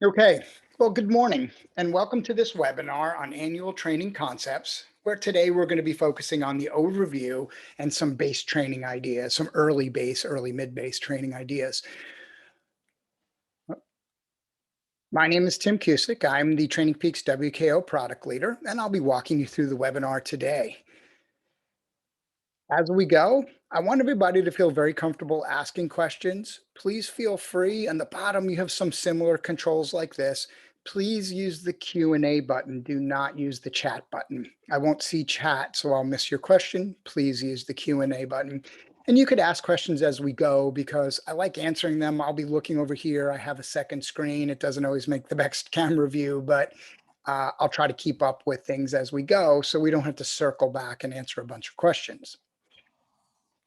Okay, well, good morning and welcome to this webinar on annual training concepts, where today we're going to be focusing on the overview and some base training ideas, some early base, early mid-base training ideas. My name is Tim Cusick. I'm the TrainingPeaks WKO product leader, and I'll be walking you through the webinar today. As we go, I want everybody to feel very comfortable asking questions. Please feel free. On the bottom, you have some similar controls like this. Please use the Q&A button. Do not use the chat button. I won't see chat, so I'll miss your question. Please use the Q&A button. And you could ask questions as we go because I like answering them. I'll be looking over here. I have a second screen. It doesn't always make the best camera view, but I'll try to keep up with things as we go so we don't have to circle back and answer a bunch of questions.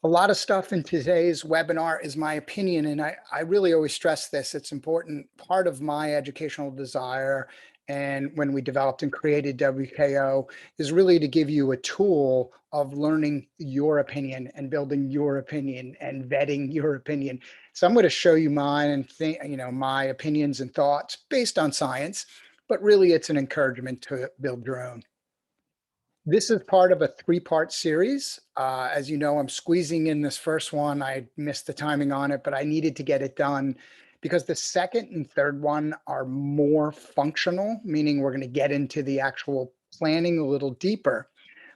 A lot of stuff in today's webinar is my opinion, and I really always stress this. It's important. Part of my educational desire and when we developed and created WKO is really to give you a tool of learning your opinion and building your opinion and vetting your opinion. So I'm going to show you mine and my opinions and thoughts based on science, but really it's an encouragement to build your own. This is part of a three-part series. As you know, I'm squeezing in this first one. I missed the timing on it, but I needed to get it done because the second and third one are more functional, meaning we're going to get into the actual planning a little deeper.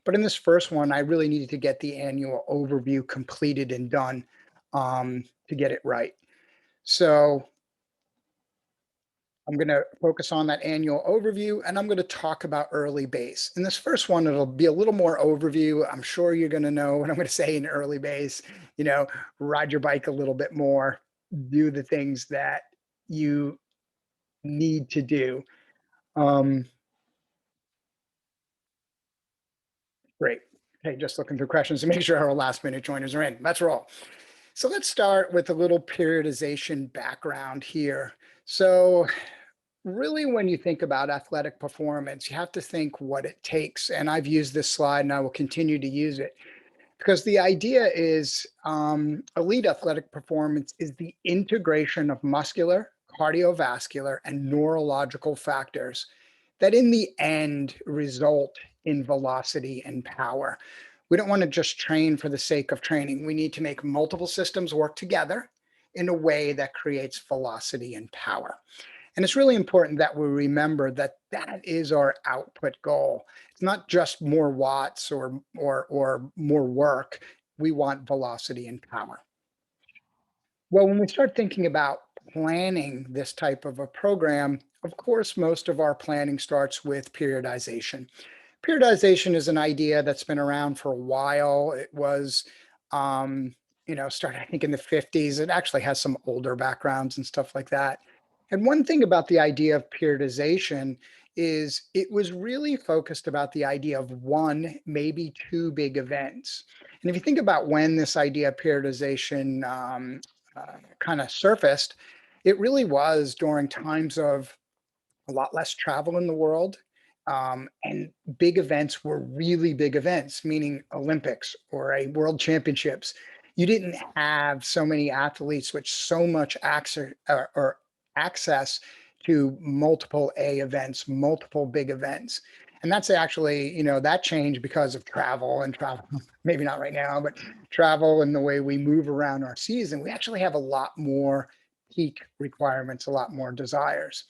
But in this first one, I really needed to get the annual overview completed and done to get it right. So I'm going to focus on that annual overview, and I'm going to talk about early base. In this first one, it'll be a little more overview. I'm sure you're going to know what I'm going to say in early base, ride your bike a little bit more, do the things that you need to do. Great. Okay, just looking through questions to make sure our last minute joiners are in. Let's roll. So let's start with a little periodization background here. So really, when you think about athletic performance, you have to think what it takes. And I've used this slide and I will continue to use it because the idea is elite athletic performance is the integration of muscular, cardiovascular, and neurological factors that in the end result in velocity and power. We don't want to just train for the sake of training. We need to make multiple systems work together in a way that creates velocity and power. And it's really important that we remember that that is our output goal. It's not just more watts or more work. We want velocity and power. Well, when we start thinking about planning this type of a program, of course, most of our planning starts with periodization. Periodization is an idea that's been around for a while. It was, started, I think, in the 50s. It actually has some older backgrounds and stuff like that. And one thing about the idea of periodization is it was really focused about the idea of one, maybe two big events. And if you think about when this idea of periodization kind of surfaced, it really was during times of a lot less travel in the world. And big events were really big events, meaning Olympics or a world championships. You didn't have so many athletes with so much access to multiple A events, multiple big events. And that's actually, that changed because of travel and travel, maybe not right now, but travel and the way we move around our season. We actually have a lot more peak requirements, a lot more desires.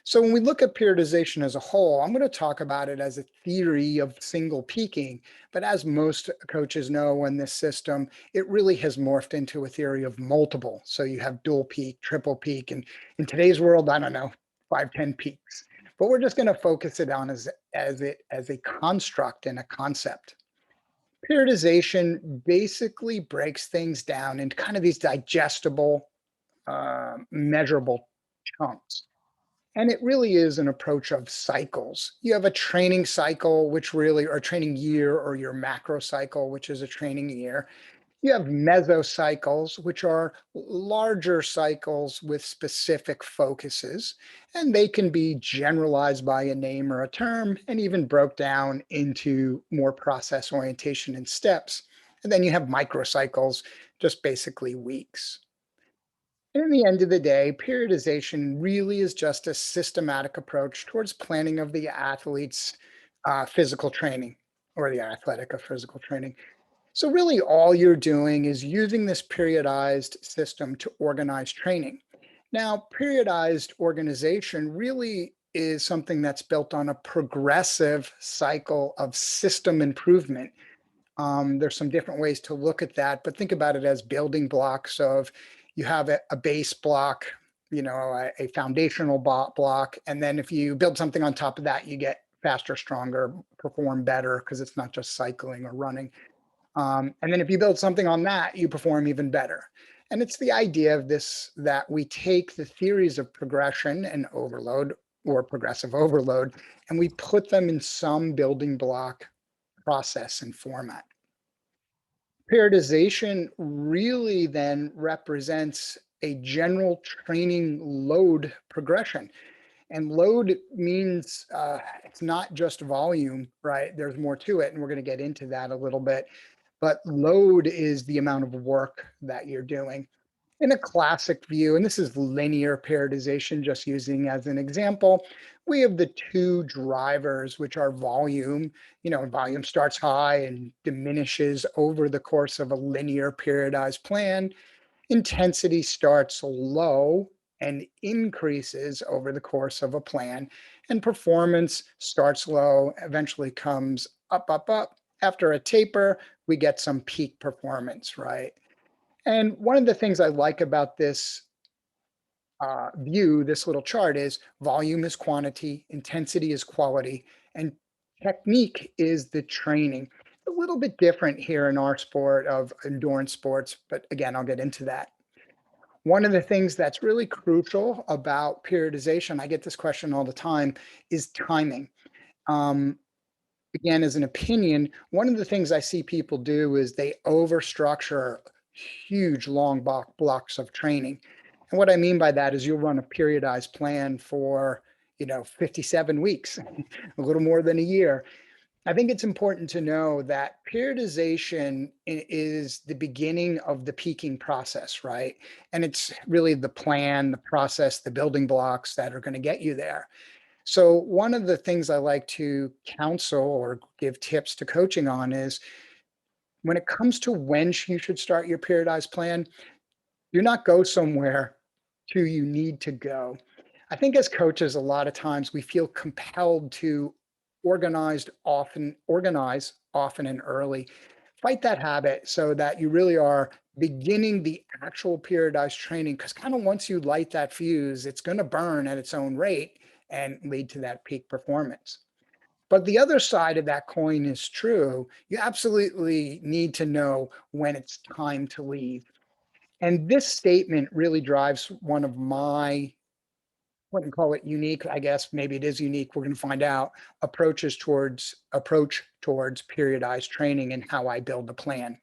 So when we look at periodization as a whole, I'm going to talk about it as a theory of single peaking. But as most coaches know in this system, it really has morphed into a theory of multiple. So you have dual peak, triple peak, and in today's world, I don't know, 5, 10 peaks. But we're just going to focus it on as a construct and a concept. Periodization basically breaks things down into kind of these digestible, measurable chunks. And it really is an approach of cycles. You have a training cycle, which really, or training year, or your macro cycle, which is a training year. You have mesocycles, which are larger cycles with specific focuses, and they can be generalized by a name or a term and even broke down into more process orientation and steps. And then you have microcycles, just basically weeks. In the end of the day, periodization really is just a systematic approach towards planning of the athlete's physical training or the athletic of physical training. So, really, all you're doing is using this periodized system to organize training. Now, periodized organization really is something that's built on a progressive cycle of system improvement. There's some different ways to look at that, but think about it as building blocks of you have a base block, a foundational block, and then if you build something on top of that, you get faster, stronger, perform better because it's not just cycling or running. And then if you build something on that, you perform even better. And it's the idea of this that we take the theories of progression and overload or progressive overload, and we put them in some building block process and format. Periodization really then represents a general training load progression. And load means it's not just volume, right? There's more to it. And we're going to get into that a little bit. But load is the amount of work that you're doing. In a classic view, and this is linear periodization, just using as an example, we have the two drivers, which are volume. Volume starts high and diminishes over the course of a linear periodized plan. Intensity starts low and increases over the course of a plan. And performance starts low, eventually comes up, up, up. After a taper, we get some peak performance, right? And one of the things I like about this view, this little chart, is volume is quantity, intensity is quality, and technique is the training. A little bit different here in our sport of endurance sports, but again, I'll get into that. One of the things that's really crucial about periodization, I get this question all the time, is timing. Um, Again, as an opinion, one of the things I see people do is they overstructure huge long blocks of training. And what I mean by that is you'll run a periodized plan for, 57 weeks, a little more than a year. I think it's important to know that periodization is the beginning of the peaking process, right? And it's really the plan, the process, the building blocks that are going to get you there. So one of the things I like to counsel or give tips to coaching on is when it comes to when you should start your periodized plan, do not go somewhere to you need to go. I think as coaches, a lot of times we feel compelled to organize often and early. Fight that habit so that you really are beginning the actual periodized training because kind of once you light that fuse, it's going to burn at its own rate and lead to that peak performance. But the other side of that coin is true. You absolutely need to know when it's time to leave. And this statement really drives one of my, wouldn't call it unique, I guess maybe it is unique. We're going to find out approach towards periodized training and how I build the plan.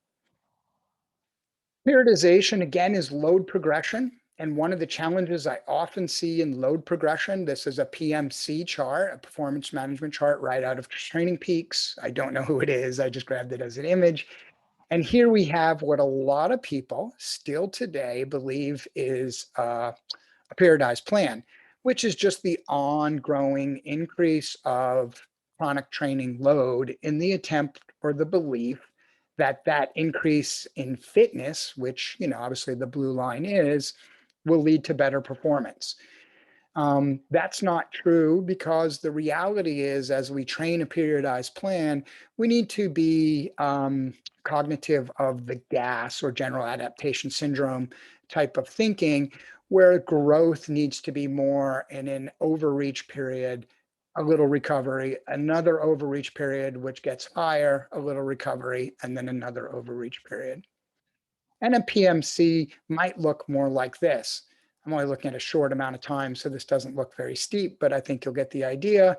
Periodization, again, is load progression. And one of the challenges I often see in load progression, this is a PMC chart, a performance management chart right out of TrainingPeaks. I don't know who it is. I just grabbed it as an image. And here we have what a lot of people still today believe is a periodized plan, which is just the ongoing increase of chronic training load in the attempt or the belief that that increase in fitness, which, obviously the blue line is, will lead to better performance. That's not true because the reality is, as we train a periodized plan, we need to be cognitive of the GAS or general adaptation syndrome type of thinking, where growth needs to be more in an overreach period, a little recovery, another overreach period, which gets higher, a little recovery, and then another overreach period. And a PMC might look more like this. I'm only looking at a short amount of time, so this doesn't look very steep, but I think you'll get the idea.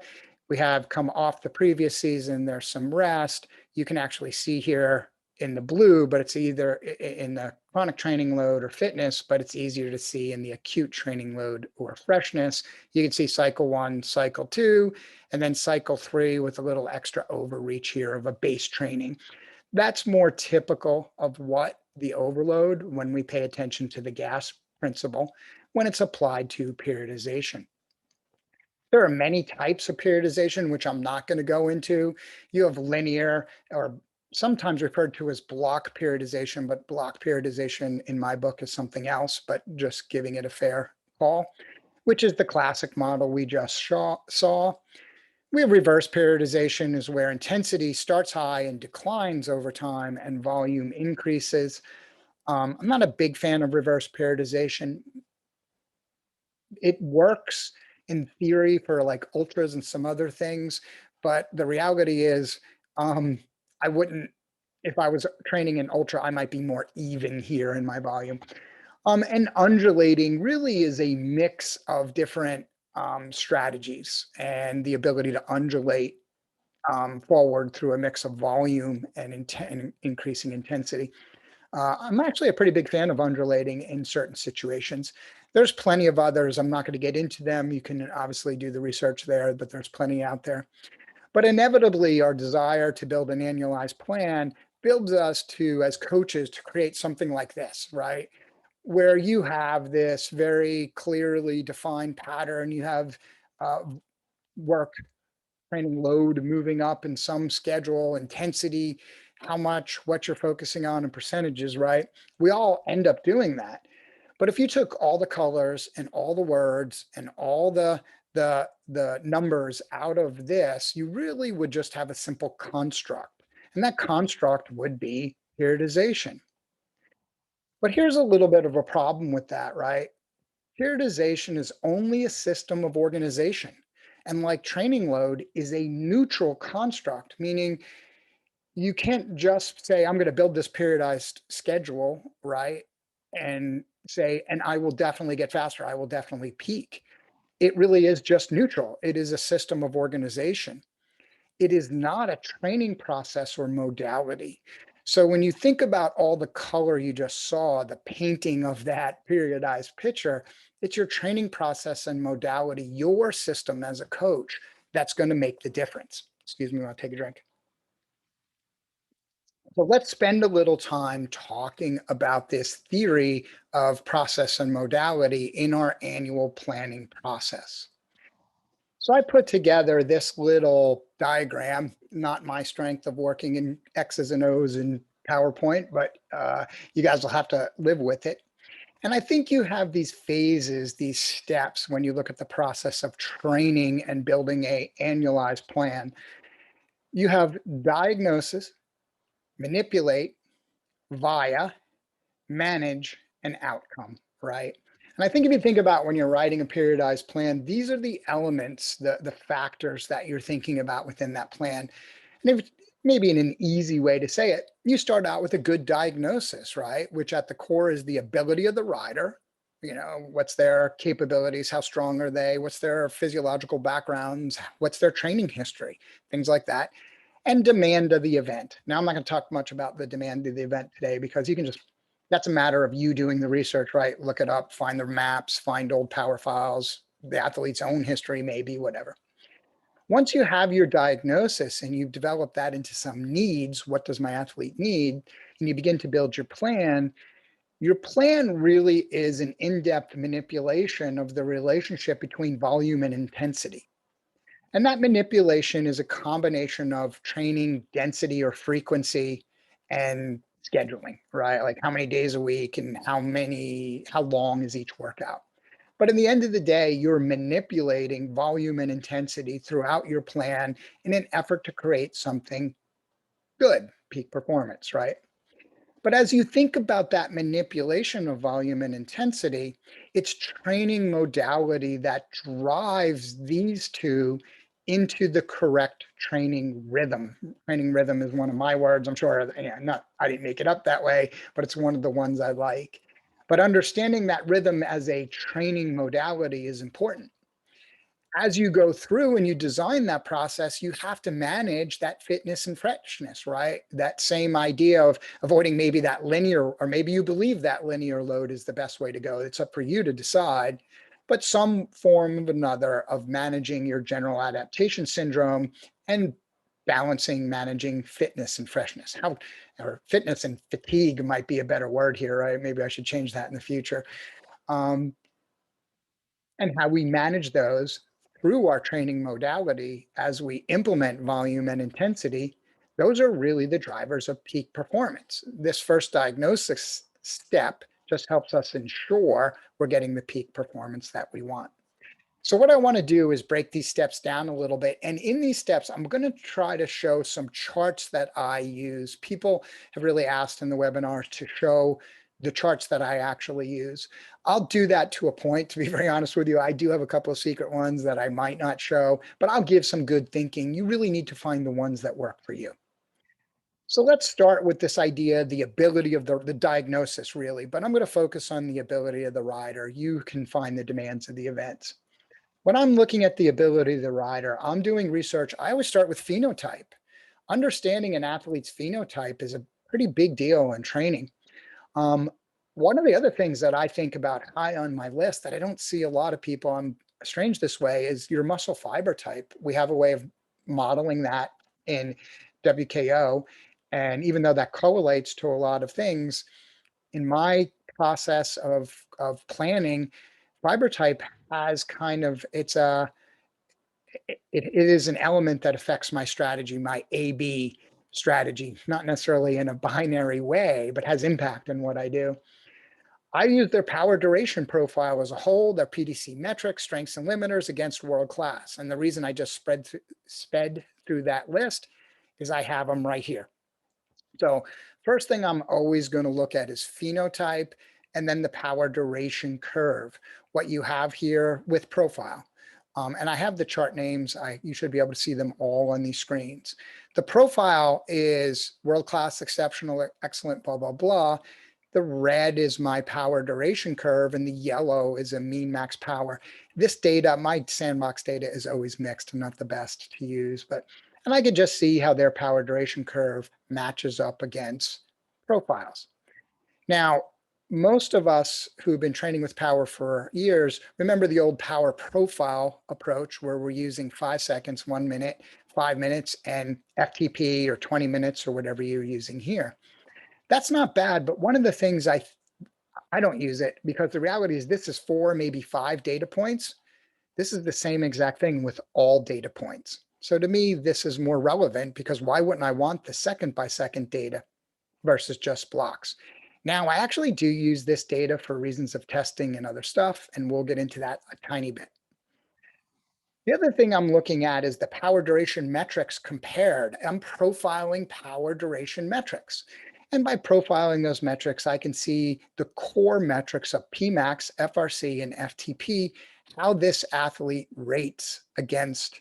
We have come off the previous season, there's some rest. You can actually see here in the blue, but it's either in the chronic training load or fitness, but it's easier to see in the acute training load or freshness. You can see cycle 1, cycle 2, and then cycle 3 with a little extra overreach here of a base training. That's more typical of what the overload when we pay attention to the GAS principle when it's applied to periodization. There are many types of periodization, which I'm not going to go into. You have linear, or sometimes referred to as block periodization, but block periodization in my book is something else, but just giving it a fair call, which is the classic model we just saw. We have reverse periodization, is where intensity starts high and declines over time and volume increases. I'm not a big fan of reverse periodization. It works in theory for like ultras and some other things, but the reality is, um, I wouldn't, if I was training in ultra, I might be more even here in my volume. And undulating really is a mix of different strategies and the ability to undulate forward through a mix of volume and increasing intensity. I'm actually a pretty big fan of undulating in certain situations. There's plenty of others. I'm not going to get into them. You can obviously do the research there, but there's plenty out there. But inevitably, our desire to build an annualized plan builds us to, as coaches, to create something like this, right? Where you have this very clearly defined pattern. You have work training load moving up in some schedule, intensity, how much, what you're focusing on, and percentages, right? We all end up doing that. But if you took all the colors and all the words and all the numbers out of this, you really would just have a simple construct. And that construct would be periodization. But here's a little bit of a problem with that, right? Periodization is only a system of organization. And like training load is a neutral construct, meaning you can't just say, I'm going to build this periodized schedule, right? And say, and I will definitely get faster. I will definitely peak. It really is just neutral. It is a system of organization. It is not a training process or modality. So when you think about all the color you just saw, the painting of that periodized picture, it's your training process and modality, your system as a coach, that's going to make the difference. Excuse me, I'll take a drink. So let's spend a little time talking about this theory of process and modality in our annual planning process. So I put together this little diagram, not my strength of working in X's and O's in PowerPoint, but you guys will have to live with it. And I think you have these phases, these steps when you look at the process of training and building a annualized plan. You have diagnosis, manipulate, via, manage, and outcome, right? And I think if you think about when you're writing a periodized plan, these are the elements, the factors that you're thinking about within that plan. And if, maybe in an easy way to say it, you start out with a good diagnosis, right? Which at the core is the ability of the rider. You know, what's their capabilities? How strong are they? What's their physiological backgrounds? What's their training history? Things like that. And demand of the event. Now, I'm not going to talk much about the demand of the event today because you can just, that's a matter of you doing the research, right? Look it up, find the maps, find old power files, the athlete's own history, maybe, whatever. Once you have your diagnosis and you've developed that into some needs, what does my athlete need? And you begin to build your plan really is an in-depth manipulation of the relationship between volume and intensity. And that manipulation is a combination of training density or frequency and scheduling, right? Like how many days a week and how long is each workout. But in the end of the day, you're manipulating volume and intensity throughout your plan in an effort to create something good, peak performance, right? But as you think about that manipulation of volume and intensity, it's training modality that drives these two into the correct training rhythm. Training rhythm is one of my words. I'm sure, I didn't make it up that way, but it's one of the ones I like. But understanding that rhythm as a training modality is important. As you go through and you design that process, you have to manage that fitness and freshness, right? That same idea of avoiding maybe that linear, or maybe you believe that linear load is the best way to go. It's up for you to decide, but some form of another of managing your general adaptation syndrome and balancing managing fitness and freshness. Or fitness and fatigue might be a better word here, right? Maybe I should change that in the future. um, and how we manage those through our training modality as we implement volume and intensity. Those are really the drivers of peak performance. This first diagnosis step just helps us ensure we're getting the peak performance that we want. So what I want to do is break these steps down a little bit. And in these steps, I'm going to try to show some charts that I use. People have really asked in the webinar to show the charts that I actually use. I'll do that to a point, to be very honest with you. I do have a couple of secret ones that I might not show, but I'll give some good thinking. You really need to find the ones that work for you. So let's start with this idea, the ability of the diagnosis really, but I'm going to focus on the ability of the rider. You can find the demands of the events. When I'm looking at the ability of the rider, I'm doing research. I always start with phenotype. Understanding an athlete's phenotype is a pretty big deal in training. Um, One of the other things that I think about high on my list that I don't see a lot of people, I'm strange this way, is your muscle fiber type. We have a way of modeling that in WKO. And even though that correlates to a lot of things, in my process of planning, fiber type has kind of it is an element that affects my strategy, my AB strategy, not necessarily in a binary way, but has impact in what I do. I use their power duration profile as a whole, their PDC metrics, strengths and limiters against world class. And the reason I just sped through that list is I have them right here. So first thing I'm always going to look at is phenotype and then the power duration curve, what you have here with profile. And I have the chart names. You should be able to see them all on these screens. The profile is world-class, exceptional, excellent, blah, blah, blah. The red is my power duration curve and the yellow is a mean max power. This data, my sandbox data is always mixed and not the best to use, and I could just see how their power duration curve matches up against profiles. Now, most of us who've been training with power for years remember the old power profile approach where we're using 5 seconds, 1 minute, 5 minutes, and FTP or 20 minutes or whatever you're using here. That's not bad, but one of the things I don't use it because the reality is this is 4, maybe 5 data points. This is the same exact thing with all data points. So to me, this is more relevant because why wouldn't I want the second by second data versus just blocks? Now, I actually do use this data for reasons of testing and other stuff, and we'll get into that a tiny bit. The other thing I'm looking at is the power duration metrics compared. I'm profiling power duration metrics. And by profiling those metrics, I can see the core metrics of Pmax, FRC, and FTP, how this athlete rates against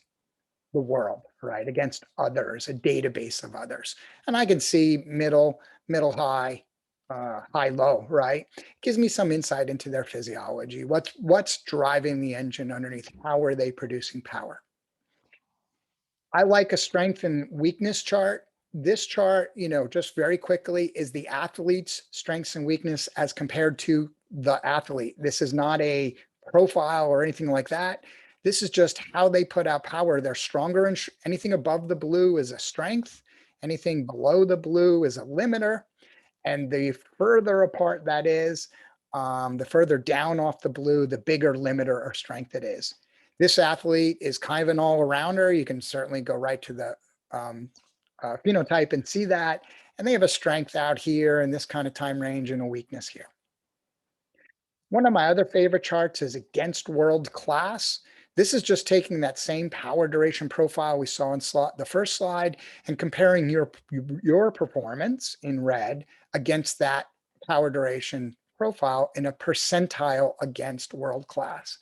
the world, right? Against others, a database of others. And I can see middle, high, high, low, right? Gives me some insight into their physiology. What's driving the engine underneath? How are they producing power? I like a strength and weakness chart. This chart, just very quickly is the athlete's strengths and weakness as compared to the athlete. This is not a profile or anything like that. This is just how they put out power. They're stronger and anything above the blue is a strength. Anything below the blue is a limiter. And the further apart that is, the further down off the blue, the bigger limiter or strength it is. This athlete is kind of an all-arounder. You can certainly go right to the phenotype and see that. And they have a strength out here in this kind of time range and a weakness here. One of my other favorite charts is against world class. This is just taking that same power duration profile we saw in the first slide and comparing your performance in red against that power duration profile in a percentile against world class.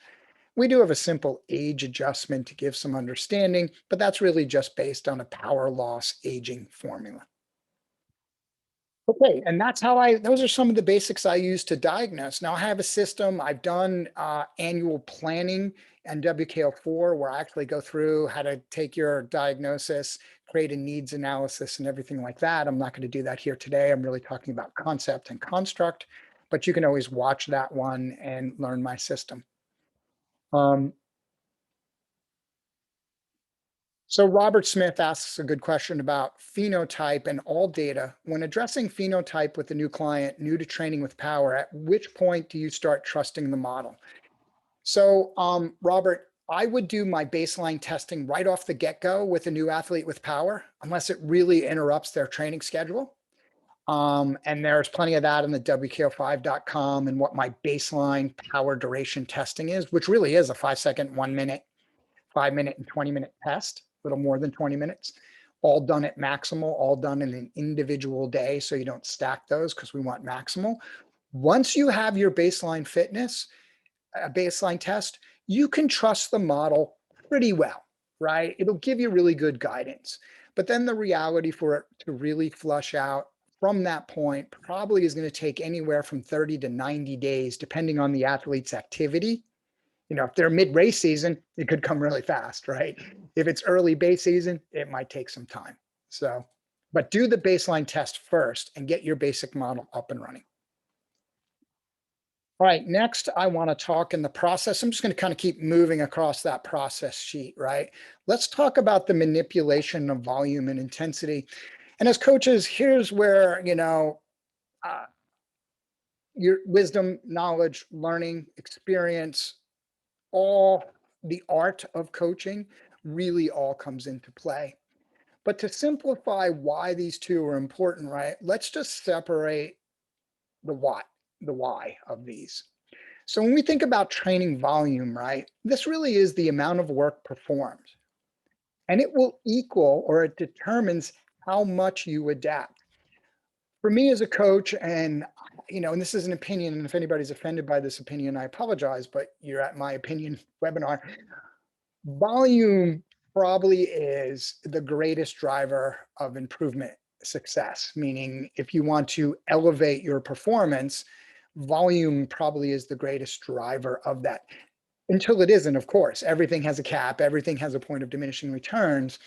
We do have a simple age adjustment to give some understanding, but that's really just based on a power loss aging formula. Okay, and those are some of the basics I use to diagnose. Now I have a system, I've done annual planning and WKO4 where I actually go through how to take your diagnosis, create a needs analysis and everything like that. I'm not going to do that here today. I'm really talking about concept and construct, but you can always watch that one and learn my system. Um, So Robert Smith asks a good question about phenotype and all data. When addressing phenotype with a new client, new to training with power, at which point do you start trusting the model? So, Robert, I would do my baseline testing right off the get-go with a new athlete with power, unless it really interrupts their training schedule. And there's plenty of that in the WKO5.com and what my baseline power duration testing is, which really is a 5-second, 1 minute, 5 minute, and 20-minute test, a little more than 20 minutes, all done at maximal, all done in an individual day. So you don't stack those because we want maximal. Once you have your baseline fitness, a baseline test, you can trust the model pretty well, right? It'll give you really good guidance. But then the reality for it to really flush out from that point probably is going to take anywhere from 30 to 90 days, depending on the athlete's activity. If they're mid-race season, it could come really fast, right? If it's early base season, it might take some time. So, but do the baseline test first and get your basic model up and running. All right, next I want to talk in the process. I'm just going to kind of keep moving across that process sheet, right? Let's talk about the manipulation of volume and intensity. And as coaches, here's where, uh, your wisdom, knowledge, learning, experience, all the art of coaching really all comes into play. But to simplify why these two are important, right? Let's just separate the what, the why of these. So when we think about training volume, right, this really is the amount of work performed. And it will equal or it determines how much you adapt. For me as a coach, and this is an opinion, and if anybody's offended by this opinion, I apologize, but you're at my opinion webinar. Volume probably is the greatest driver of improvement success, meaning if you want to elevate your performance, volume probably is the greatest driver of that. Until it isn't, of course. Everything has a cap, everything has a point of diminishing returns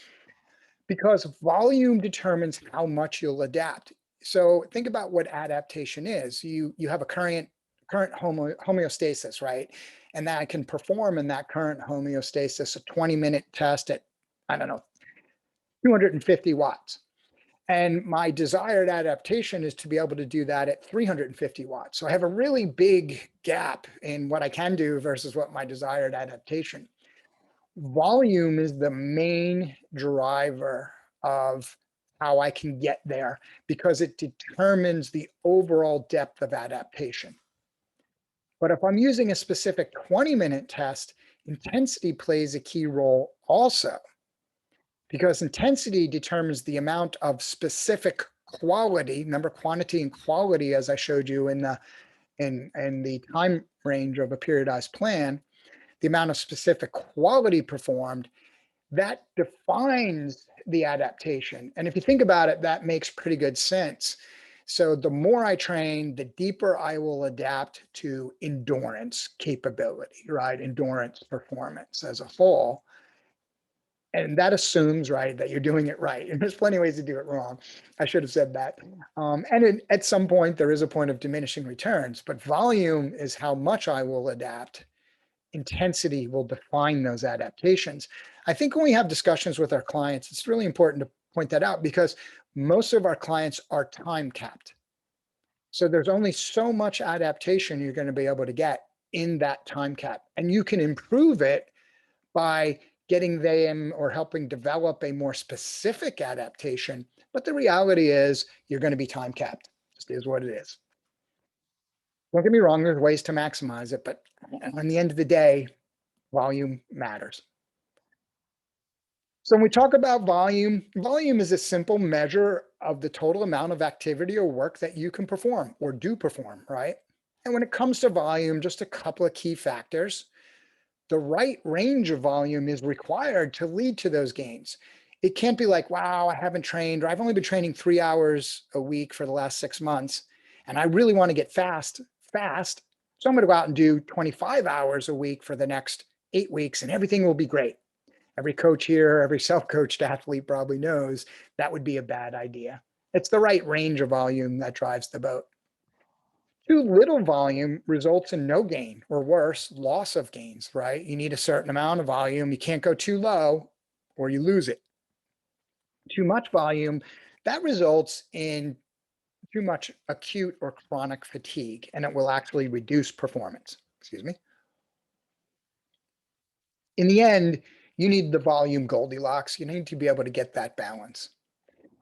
because volume determines how much you'll adapt. So think about what adaptation is. You have a current homeostasis, right? And that I can perform in that current homeostasis a 20-minute test at, I don't know, 250 watts. And my desired adaptation is to be able to do that at 350 watts. So I have a really big gap in what I can do versus what my desired adaptation. Volume is the main driver of how I can get there because it determines the overall depth of adaptation. But if I'm using a specific 20-minute test, intensity plays a key role also because intensity determines the amount of specific quality. Remember quantity and quality, as I showed you in the time range of a periodized plan, the amount of specific quality performed, that defines the adaptation. And if you think about it, that makes pretty good sense. So the more I train, the deeper I will adapt to endurance capability, right? Endurance performance as a whole. And that assumes, right, that you're doing it right. And there's plenty of ways to do it wrong. I should have said that. At some point, there is a point of diminishing returns, but volume is how much I will adapt. Intensity will define those adaptations. I think when we have discussions with our clients, it's really important to point that out because most of our clients are time capped. So there's only so much adaptation you're going to be able to get in that time cap. And you can improve it by getting them or helping develop a more specific adaptation. But the reality is you're going to be time capped. Just is what it is. Don't get me wrong, there's ways to maximize it, but on the end of the day, volume matters. So when we talk about volume, volume is a simple measure of the total amount of activity or work that you can perform or do perform, right? And when it comes to volume, just a couple of key factors. The right range of volume is required to lead to those gains. It can't be like, wow, I haven't trained, or I've only been training 3 hours a week for the last 6 months, and I really want to get fast. So I'm going to go out and do 25 hours a week for the next 8 weeks, and everything will be great. Every coach here, every self-coached athlete probably knows that would be a bad idea. It's the right range of volume that drives the boat. Too little volume results in no gain or worse, loss of gains, right? You need a certain amount of volume. You can't go too low or you lose it. Too much volume, that results in too much acute or chronic fatigue, and it will actually reduce performance. Excuse me. In the end, you need the volume Goldilocks. You need to be able to get that balance.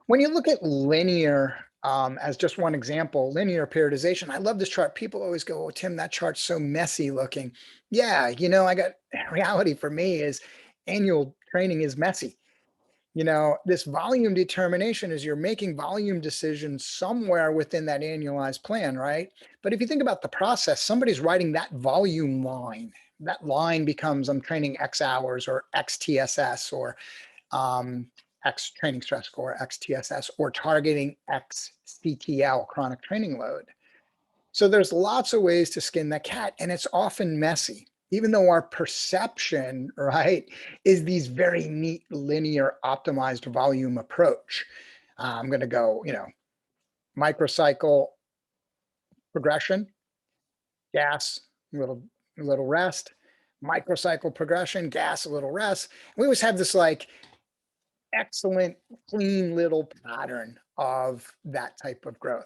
When you look at linear, as just one example, linear periodization, I love this chart. People always go, "Oh, Tim, that chart's so messy looking." Yeah, I got reality for me is annual training is messy. This volume determination is you're making volume decisions somewhere within that annualized plan, right? But if you think about the process, somebody's writing that volume line. That line becomes I'm training X hours or X TSS or um, X training stress score, X TSS, or targeting X CTL, chronic training load. So there's lots of ways to skin the cat, and it's often messy, even though our perception, right, is these very neat, linear, optimized volume approach. I'm going to go, microcycle progression, gas, little rest, microcycle progression, gas, a little rest. We always have this like excellent, clean little pattern of that type of growth.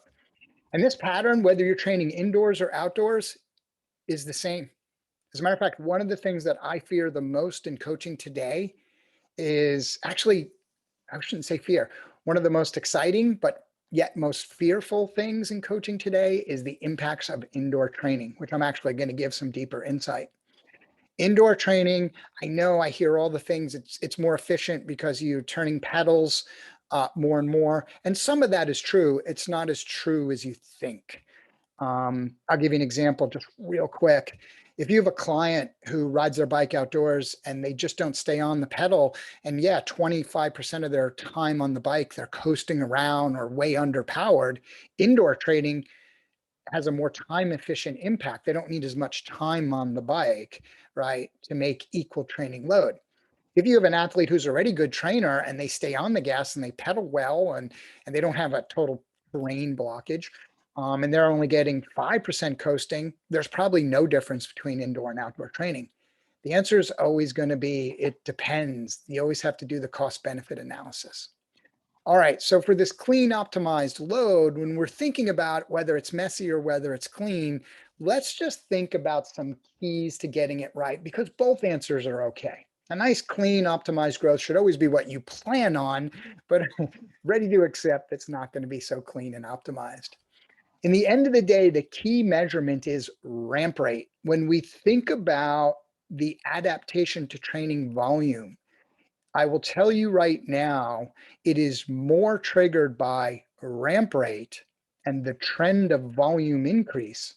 And this pattern, whether you're training indoors or outdoors, is the same. As a matter of fact, one of the things that I fear the most in coaching today is actually, I shouldn't say fear, one of the most exciting, but yet most fearful things in coaching today is the impacts of indoor training, which I'm actually going to give some deeper insight. Indoor training, I know I hear all the things. It's more efficient because you're turning pedals more and more. And some of that is true. It's not as true as you think. I'll give you an example just real quick. If you have a client who rides their bike outdoors and they just don't stay on the pedal, and yeah, 25% of their time on the bike, they're coasting around or way underpowered, indoor training has a more time efficient impact. They don't need as much time on the bike, right, to make equal training load. If you have an athlete who's already a good trainer and they stay on the gas and they pedal well and they don't have a total terrain blockage, and they're only getting 5% coasting, there's probably no difference between indoor and outdoor training. The answer is always going to be it depends. You always have to do the cost benefit analysis. All right, so for this clean optimized load, when we're thinking about whether it's messy or whether it's clean, let's just think about some keys to getting it right because both answers are okay. A nice clean optimized growth should always be what you plan on, but ready to accept it's not going to be so clean and optimized. In the end of the day, the key measurement is ramp rate. When we think about the adaptation to training volume, I will tell you right now, it is more triggered by ramp rate and the trend of volume increase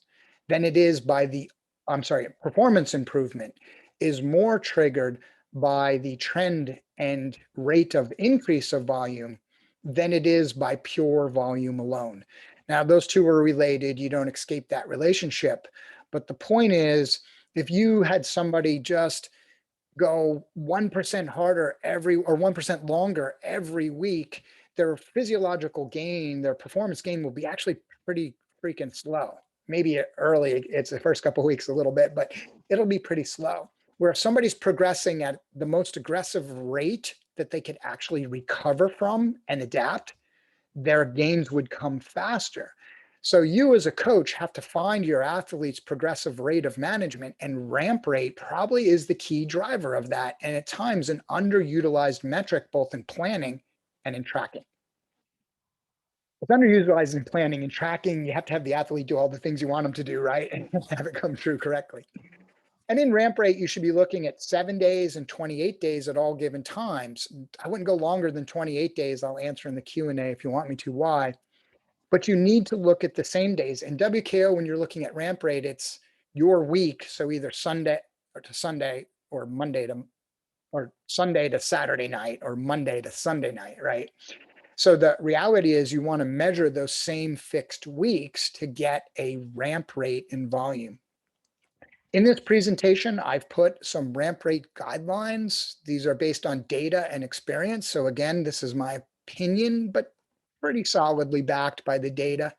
than it is by performance improvement is more triggered by the trend and rate of increase of volume than it is by pure volume alone. Now, those two are related. You don't escape that relationship. But the point is, if you had somebody just go 1% harder or 1% longer every week, their physiological gain, their performance gain will be actually pretty freaking slow. Maybe early, it's the first couple of weeks a little bit, but it'll be pretty slow. Where if somebody's progressing at the most aggressive rate that they could actually recover from and adapt, their gains would come faster. So you as a coach have to find your athlete's progressive rate of management, and ramp rate probably is the key driver of that. And at times an underutilized metric, both in planning and in tracking. It's underutilized in planning and tracking. You have to have the athlete do all the things you want them to do, right? And have it come true correctly. And in ramp rate, you should be looking at 7 days and 28 days at all given times. I wouldn't go longer than 28 days. I'll answer in the Q&A if you want me to why. But you need to look at the same days. In WKO, when you're looking at ramp rate, it's your week. So either Sunday to Sunday or Sunday to Saturday night or Monday to Sunday night, right? So the reality is you want to measure those same fixed weeks to get a ramp rate in volume. In this presentation, I've put some ramp rate guidelines. These are based on data and experience. So again, this is my opinion, but pretty solidly backed by the data.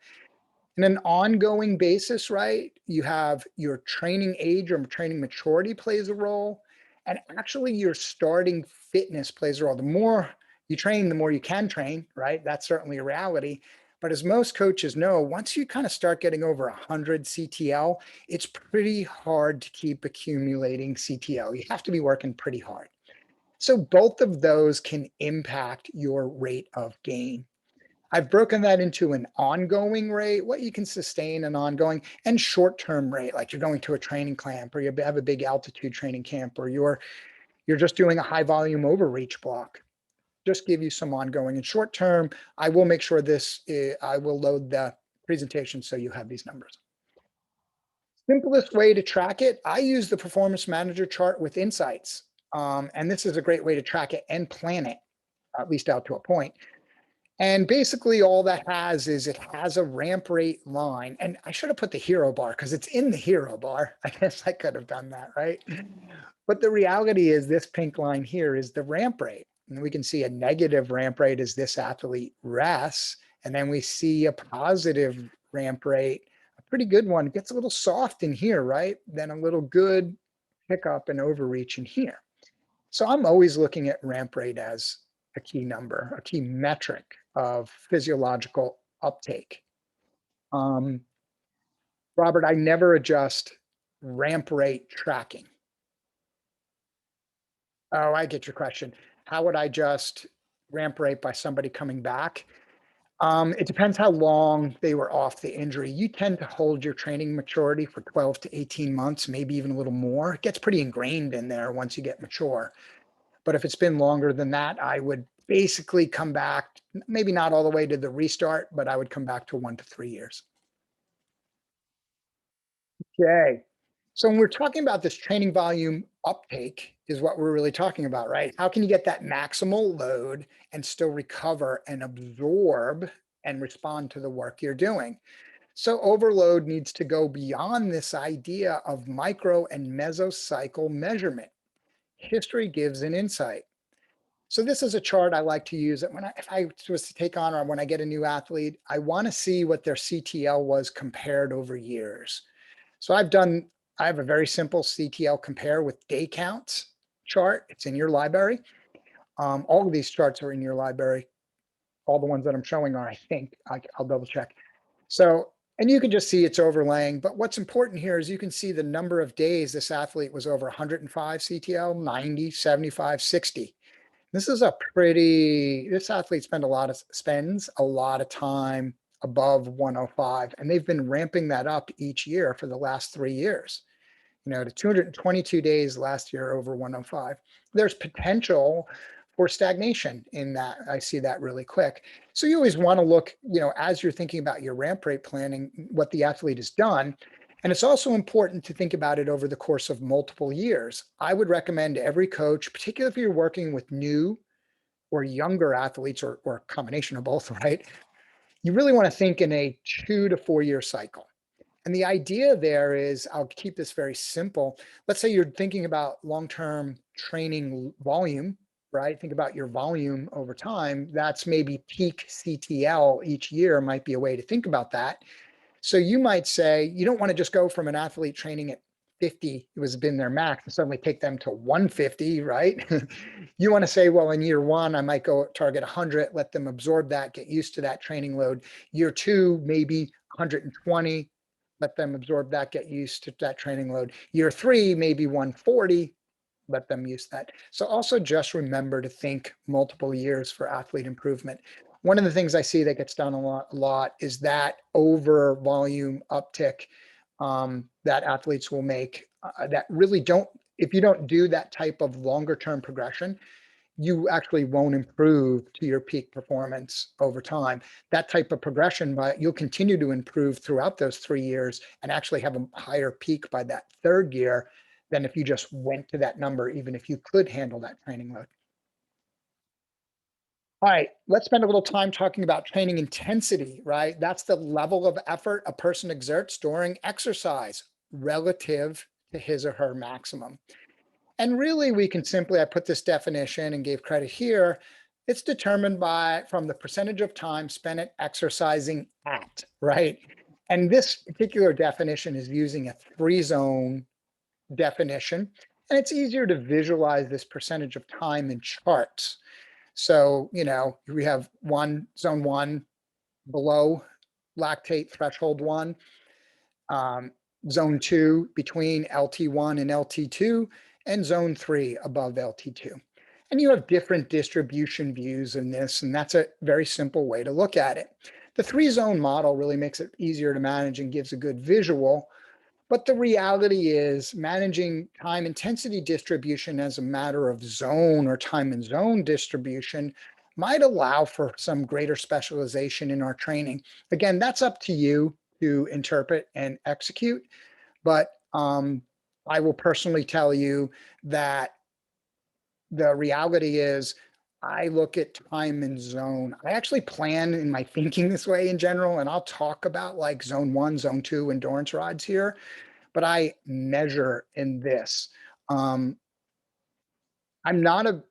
In an ongoing basis, right, you have your training age or training maturity plays a role, And actually, your starting fitness plays a role. The more you train, the more you can train, right? That's certainly a reality. But as most coaches know, once you kind of start getting over 100 CTL, it's pretty hard to keep accumulating CTL. You have to be working pretty hard. So both of those can impact your rate of gain. I've broken that into an ongoing rate, what you can sustain an ongoing, and short-term rate, like you're going to a training camp or you have a big altitude training camp or you're just doing a high volume overreach block. Just give you some ongoing and short term. I will make sure I will load the presentation so you have these numbers. Simplest way to track it, I use the performance manager chart with insights. And this is a great way to track it and plan it, at least out to a point. And basically all that has is it has a ramp rate line. And I should have put the hero bar because it's in the hero bar. I guess I could have done that, right? But the reality is this pink line here is the ramp rate. And we can see a negative ramp rate as this athlete rests. And then we see a positive ramp rate, a pretty good one. It gets a little soft in here, right? Then a little good pickup and overreach in here. So I'm always looking at ramp rate as a key number, a key metric of physiological uptake. Robert, I never adjust ramp rate tracking. Oh, I get your question. How would I adjust ramp rate by somebody coming back? It depends how long they were off the injury. You tend to hold your training maturity for 12 to 18 months, maybe even a little more. It gets pretty ingrained in there once you get mature. But if it's been longer than that, I would basically come back, maybe not all the way to the restart, but I would come back to 1 to 3 years. Okay. So when we're talking about this training volume uptake is what we're really talking about, right? How can you get that maximal load and still recover and absorb and respond to the work you're doing? So overload needs to go beyond this idea of micro and mesocycle measurement. History gives an insight. So this is a chart I like to use that if I was to take on or when I get a new athlete, I want to see what their CTL was compared over years. So I have a very simple CTL compare with day counts chart. It's in your library. All of these charts are in your library. All the ones that I'm showing are, I think, I'll double check. So, and you can just see it's overlaying, but what's important here is you can see the number of days this athlete was over 105 CTL, 90, 75, 60. This athlete spends a lot of time above 105, and they've been ramping that up each year for the last 3 years. To 222 days last year over 105. There's potential for stagnation in that. I see that really quick. So you always want to look, as you're thinking about your ramp rate planning, what the athlete has done. And it's also important to think about it over the course of multiple years. I would recommend every coach, particularly if you're working with new or younger athletes or a combination of both, right? You really want to think in a 2 to 4 year cycle. And the idea there is, I'll keep this very simple. Let's say you're thinking about long-term training volume, right? Think about your volume over time. That's maybe peak CTL each year might be a way to think about that. So you might say, you don't want to just go from an athlete training at 50, it was been their max, and suddenly take them to 150, right? You want to say, well, in year 1, I might go target 100, let them absorb that, get used to that training load. Year 2, maybe 120, let them absorb that, get used to that training load. Year 3, maybe 140, let them use that. So also just remember to think multiple years for athlete improvement. One of the things I see that gets done a lot is that over volume uptick that athletes will make that really don't, if you don't do that type of longer term progression, you actually won't improve to your peak performance over time. That type of progression, but you'll continue to improve throughout those 3 years and actually have a higher peak by that 3rd year than if you just went to that number, even if you could handle that training load. All right, let's spend a little time talking about training intensity, right? That's the level of effort a person exerts during exercise relative to his or her maximum. And really, we can simply, I put this definition and gave credit here. It's determined from the percentage of time spent at exercising at, right? And this particular definition is using a 3-zone definition. And it's easier to visualize this percentage of time in charts. So, we have zone one below lactate threshold one, um, zone two between LT1 and LT2, and zone three above LT2. And you have different distribution views in this, and that's a very simple way to look at it. The three zone model really makes it easier to manage and gives a good visual. But the reality is managing time intensity distribution as a matter of zone or time and zone distribution might allow for some greater specialization in our training. Again, that's up to you to interpret and execute. But I will personally tell you that the reality is I look at time and zone. I actually plan in my thinking this way in general, and I'll talk about like zone one, zone two endurance rides here, but I measure in this. Um, I'm not a,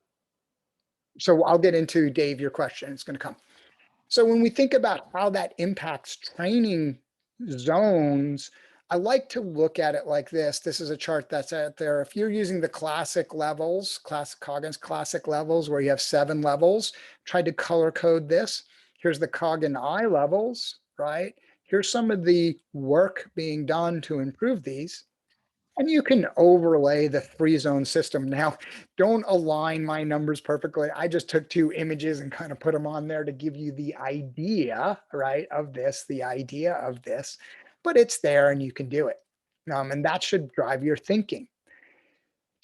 so I'll get into Dave, your question. It's going to come. So when we think about how that impacts training zones, I like to look at it like this. This is a chart that's out there. If you're using the classic levels, classic Coggins classic levels, where you have 7 levels, try to color code this. Here's the Coggin I levels, right? Here's some of the work being done to improve these. And you can overlay the free zone system. Now, don't align my numbers perfectly. I just took 2 images and kind of put them on there to give you the idea, right, of this, the idea of this, but it's there and you can do it. And that should drive your thinking.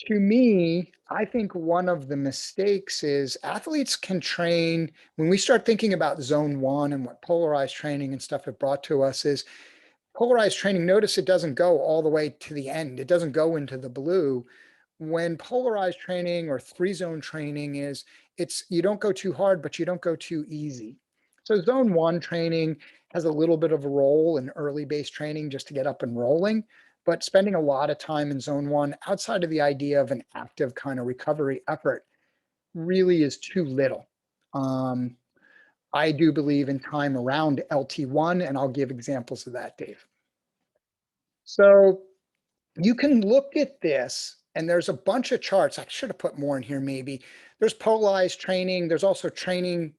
To me, I think one of the mistakes is athletes can train, when we start thinking about zone one and what polarized training and stuff have brought to us is polarized training, notice it doesn't go all the way to the end. It doesn't go into the blue. When polarized training or three zone training is, you don't go too hard, but you don't go too easy. So zone one training has a little bit of a role in early base training just to get up and rolling, but spending a lot of time in zone one outside of the idea of an active kind of recovery effort really is too little. I do believe in time around LT1, and I'll give examples of that, Dave. So you can look at this, and there's a bunch of charts. I should have put more in here maybe. There's polarized training. There's also training,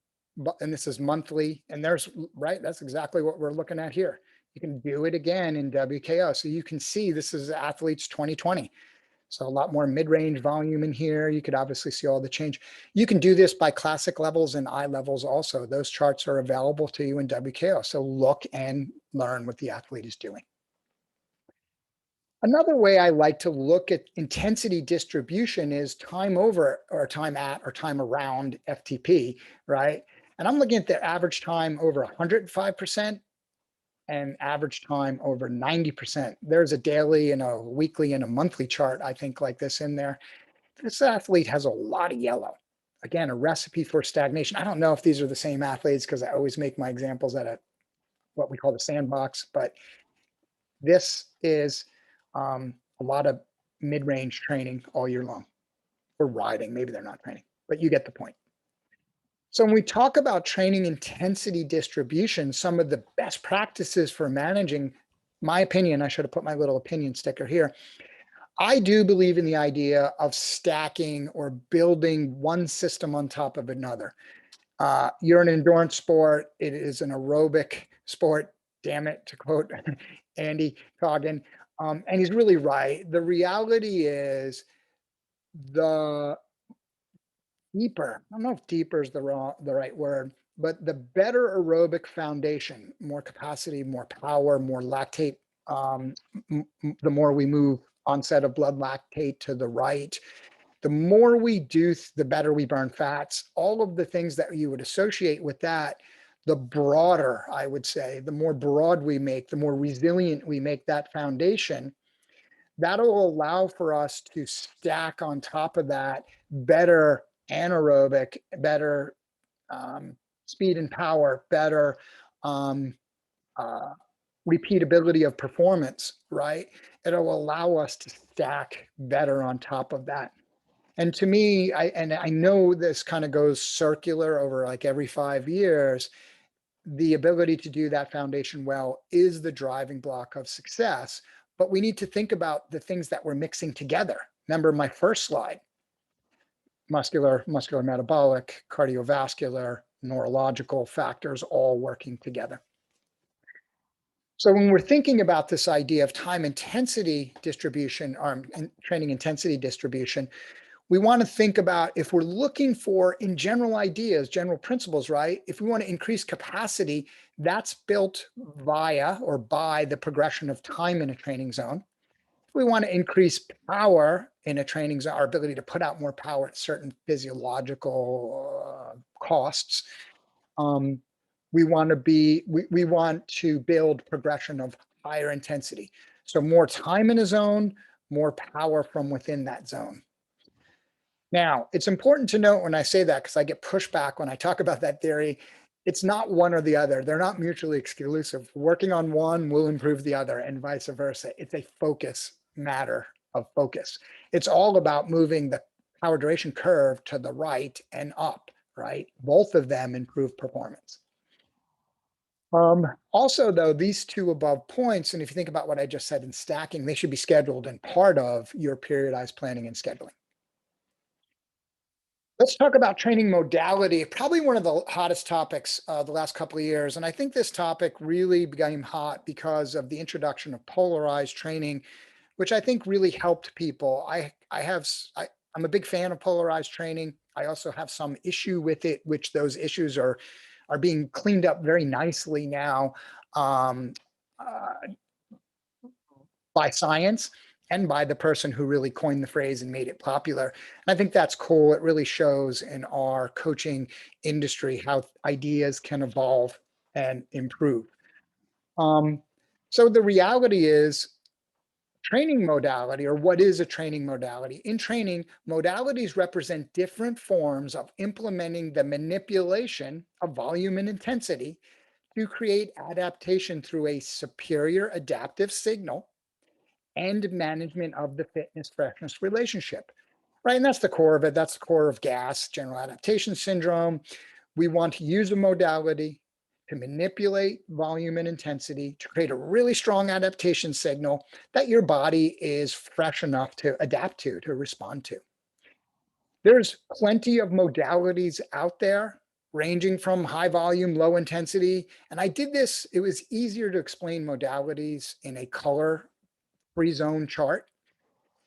and this is monthly. And there's, right, that's exactly what we're looking at here. You can do it again in WKO. So you can see this is athletes 2020. So a lot more mid-range volume in here. You could obviously see all the change. You can do this by classic levels and I levels also. Those charts are available to you in WKO. So look and learn what the athlete is doing. Another way I like to look at intensity distribution is time over or time at or time around FTP, right? And I'm looking at the average time over 105% and average time over 90%. There's a daily and a weekly and a monthly chart, I think, like this in there. This athlete has a lot of yellow. Again, a recipe for stagnation. I don't know if these are the same athletes because I always make my examples at what we call the sandbox, but this is a lot of mid-range training all year long, or riding. Maybe they're not training, but you get the point. So when we talk about training intensity distribution, some of the best practices for managing, my opinion, I should have put my little opinion sticker here. I do believe in the idea of stacking or building one system on top of another. You're an endurance sport. It is an aerobic sport. Damn it, to quote Andy Coggin. And he's really right. The reality is the deeper, I don't know if deeper is the right word, but the better aerobic foundation, more capacity, more power, more lactate, the more we move onset of blood lactate to the right, the more we do, the better we burn fats, all of the things that you would associate with that, the broader, I would say, the more broad we make, the more resilient we make that foundation, that'll allow for us to stack on top of that better anaerobic, better speed and power, better uh, repeatability of performance, right? It'll allow us to stack better on top of that. And to me, I know this kind of goes circular over like every 5 years, the ability to do that foundation well is the driving block of success. But we need to think about the things that we're mixing together, Remember my first slide, muscular, metabolic, cardiovascular, neurological factors all working together. So when we're thinking about this idea of time intensity distribution or training intensity distribution, we want to think about if we're looking for in general ideas, general principles, right? If we want to increase capacity, that's built via or by the progression of time in a training zone. If we want to increase power in a training zone, our ability to put out more power at certain physiological costs, um, we want to build progression of higher intensity. So more time in a zone, more power from within that zone. Now, it's important to note when I say that, because I get pushback when I talk about that theory, it's not one or the other. They're not mutually exclusive. Working on one will improve the other and vice versa. It's a focus matter of focus. It's all about moving the power duration curve to the right and up, right? Both of them improve performance. Also, though, these two above points, and if you think about what I just said in stacking, they should be scheduled and part of your periodized planning and scheduling. Let's talk about training modality, probably one of the hottest topics the last couple of years. And I think this topic really became hot because of the introduction of polarized training, which I think really helped people. I'm a big fan of polarized training. I also have some issue with it, which those issues are being cleaned up very nicely now. Um, uh, by science and by the person who really coined the phrase and made it popular. And I think that's cool. It really shows in our coaching industry how ideas can evolve and improve. Um, so the reality is training modality, or what is a training modality? In training, modalities represent different forms of implementing the manipulation of volume and intensity to create adaptation through a superior adaptive signal and management of the fitness freshness relationship, right? And that's the core of it. That's the core of GAS, general adaptation syndrome. We want to use a modality to manipulate volume and intensity to create a really strong adaptation signal that your body is fresh enough to adapt to respond to. There's plenty of modalities out there ranging from high volume, low intensity. And I did this, it was easier to explain modalities in a color free zone chart.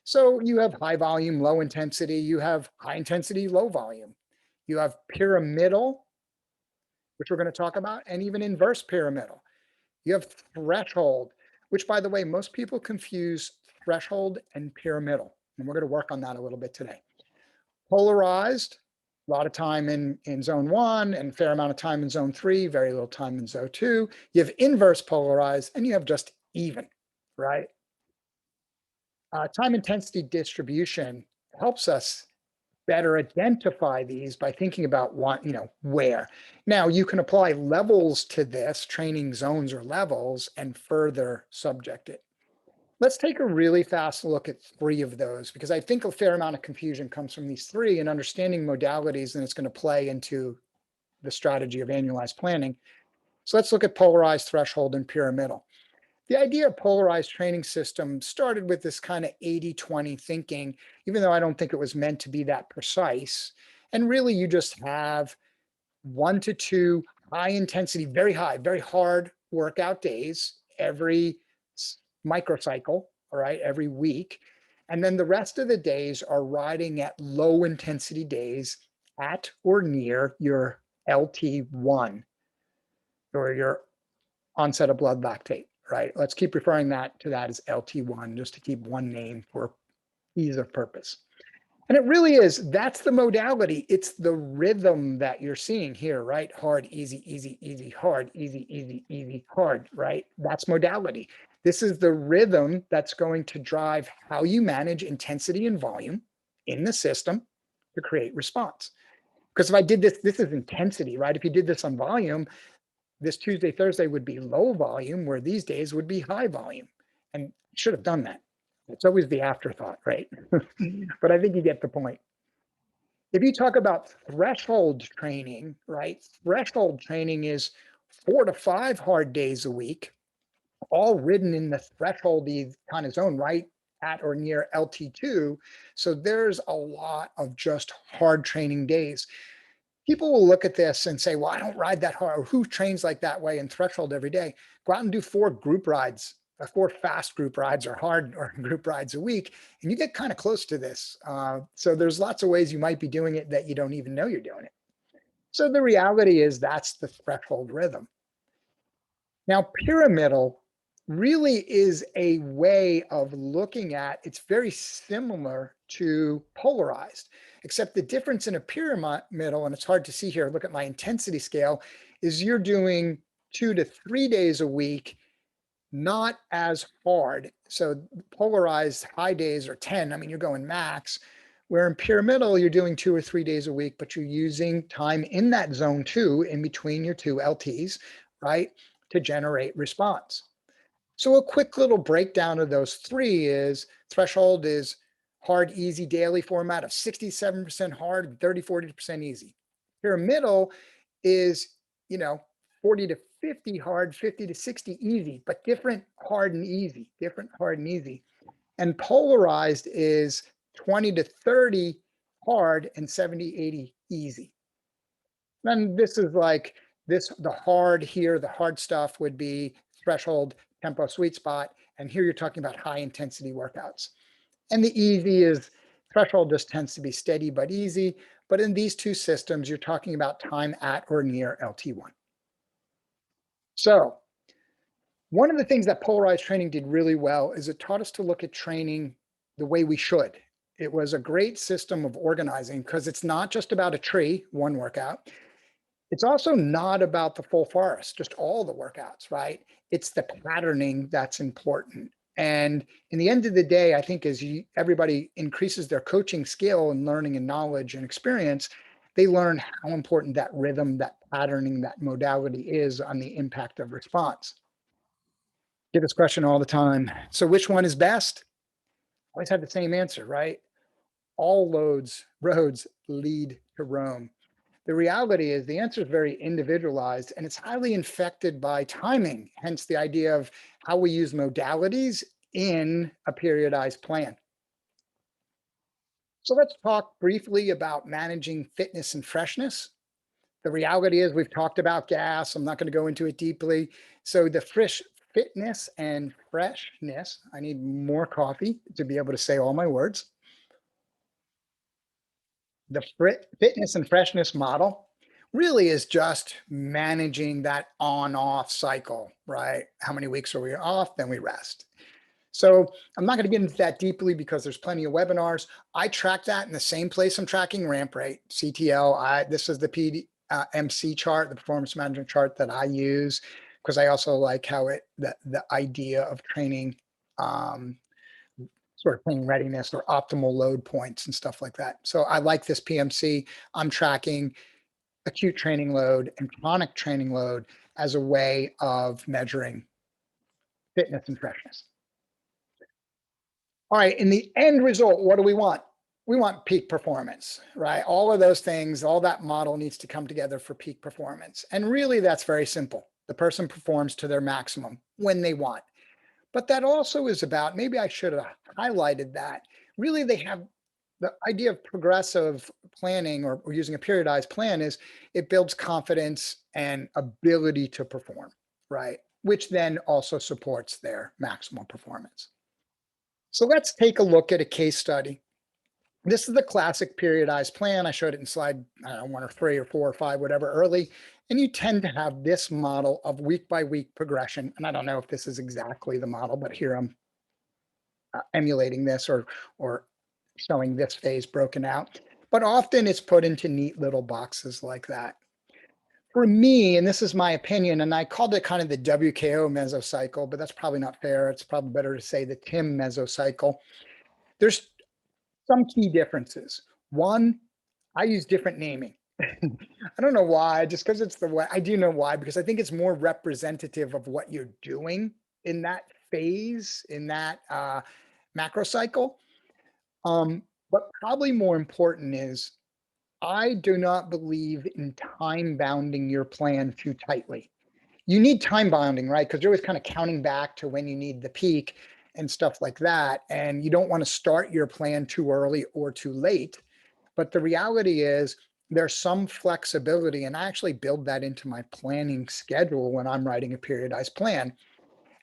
So you have high volume, low intensity, you have high intensity, low volume. You have pyramidal, which we're going to talk about, and even inverse pyramidal. You have threshold, which by the way, most people confuse threshold and pyramidal. And we're going to work on that a little bit today. Polarized, a lot of time in zone 1 and fair amount of time in zone 3, very little time in zone 2. You have inverse polarized and you have just even, right? Time intensity distribution helps us better identify these by thinking about what, where. Now you can apply levels to this, training zones or levels, and further subject it. Let's take a really fast look at 3 of those, because I think a fair amount of confusion comes from these 3 and understanding modalities, and it's going to play into the strategy of annualized planning. So let's look at polarized, threshold, and pyramidal. The idea of polarized training system started with this kind of 80-20 thinking, even though I don't think it was meant to be that precise. And really, you just have 1 to 2 high intensity, very high, very hard workout days every microcycle, all right, every week. And then the rest of the days are riding at low intensity days at or near your LT1 or your onset of blood lactate, right? Let's keep referring to that as LT1, just to keep one name for ease of purpose. And it really is, that's the modality. It's the rhythm that you're seeing here, right? Hard, easy, easy, easy, hard, easy, easy, easy, hard, right? That's modality. This is the rhythm that's going to drive how you manage intensity and volume in the system to create response. Because if I did this is intensity, right? If you did this on volume, this Tuesday, Thursday would be low volume, where these days would be high volume. And should have done that. It's always the afterthought, right? But I think you get the point. If you talk about threshold training, right? Threshold training is 4 to 5 hard days a week, all ridden in the threshold kind of zone, right? at or near LT2. So there's a lot of just hard training days. People will look at this and say, well, I don't ride that hard. Or who trains like that way in threshold every day? Go out and do 4 group rides, 4 fast group rides or hard or group rides a week, and you get kind of close to this. So there's lots of ways you might be doing it that you don't even know you're doing it. So the reality is that's the threshold rhythm. Now, pyramidal really is a way of looking at, it's very similar to polarized, except the difference in a pyramidal, and it's hard to see here, look at my intensity scale, is you're doing 2 to 3 days a week, not as hard. So polarized high days are 10. I mean, you're going max. Where in pyramidal, you're doing 2 or 3 days a week, but you're using time in that zone 2 in between your 2 LTs, right, to generate response. So a quick little breakdown of those 3 is threshold is hard, easy daily format of 67% hard and 40% easy. Pyramidal is, 40 to 50 hard, 50 to 60 easy, but different hard and easy, different hard and easy. And polarized is 20 to 30 hard and 70, 80 easy. And this is like the hard here, the hard stuff would be threshold, tempo, sweet spot. And here you're talking about high intensity workouts. And the easy is threshold just tends to be steady but easy. But in these 2 systems, you're talking about time at or near LT1. So one of the things that polarized training did really well is it taught us to look at training the way we should. It was a great system of organizing because it's not just about a tree, one workout. It's also not about the full forest, just all the workouts, right? It's the patterning that's important. And in the end of the day, I think as everybody increases their coaching skill and learning and knowledge and experience, they learn how important that rhythm, that patterning, that modality is on the impact of response. Get this question all the time. So which one is best? Always have the same answer, right? All roads lead to Rome. The reality is the answer is very individualized and it's highly infected by timing, hence the idea of how we use modalities in a periodized plan. So let's talk briefly about managing fitness and freshness. The reality is we've talked about gas. I'm not going to go into it deeply. So the fitness and freshness, I need more coffee to be able to say all my words. The fitness and freshness model really is just managing that on-off cycle, right? How many weeks are we off? Then we rest. So I'm not going to get into that deeply because there's plenty of webinars. I track that in the same place I'm tracking ramp rate, CTL. This is the PMC chart, the performance management chart that I use because I also like how the idea of training, sort of training readiness or optimal load points and stuff like that. So I like this PMC. I'm tracking acute training load and chronic training load as a way of measuring fitness and freshness. All right, in the end result, what do we want? We want peak performance, right? All of those things, all that model needs to come together for peak performance. And really, that's very simple. The person performs to their maximum when they want. But that also is about, maybe I should have highlighted that. Really, they have the idea of progressive planning or using a periodized plan is it builds confidence and ability to perform, right? Which then also supports their maximal performance. So let's take a look at a case study. This is the classic periodized plan. I showed it in slide 1 or 3 or 4 or 5, whatever, early. And you tend to have this model of week by week progression. And I don't know if this is exactly the model, but here I'm emulating this or showing this phase broken out. But often it's put into neat little boxes like that. For me, and this is my opinion, and I called it kind of the WKO mesocycle, but that's probably not fair. It's probably better to say the Tim mesocycle. There's some key differences. One, I use different naming. I don't know why, just because it's the way. I do know why, because I think it's more representative of what you're doing in that phase, in that macro cycle. But probably more important is I do not believe in time bounding your plan too tightly. You need time bounding, right? Because you're always kind of counting back to when you need the peak. and stuff like that. And you don't want to start your plan too early or too late. But the reality is there's some flexibility, and I actually build that into my planning schedule when I'm writing a periodized plan.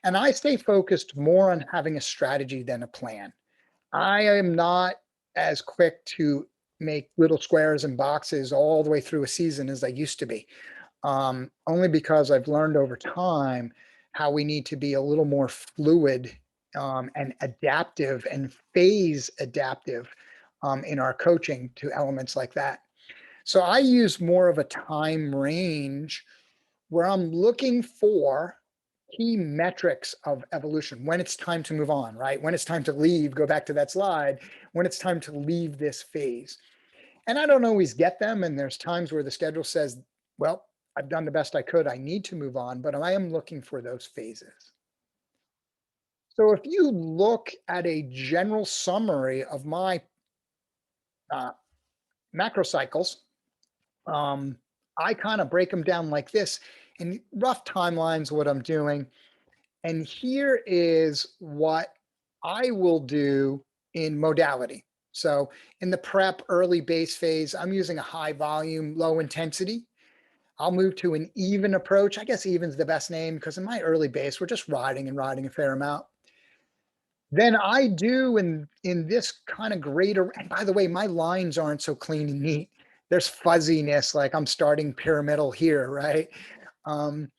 And I stay focused more on having a strategy than a plan. I am not as quick to make little squares and boxes all the way through a season as I used to be, only because I've learned over time how we need to be a little more fluid, and adaptive and phase adaptive, in our coaching to elements like that. So I use more of a time range where I'm looking for key metrics of evolution, when it's time to move on, right? When it's time to leave, go back to that slide, when it's time to leave this phase. And I don't always get them. And there's times where the schedule says, well, I've done the best I could. I need to move on, but I am looking for those phases. So if you look at a general summary of my uh, macro cycles, um, I kind of break them down like this in rough timelines, what I'm doing. And here is what I will do in modality. So in the prep early base phase, I'm using a high volume, low intensity. I'll move to an even approach. I guess even's the best name because in my early base, we're just riding and riding a fair amount. Then I do in this kind of greater, and by the way, my lines aren't so clean and neat. There's fuzziness, like I'm starting pyramidal here, right? Um,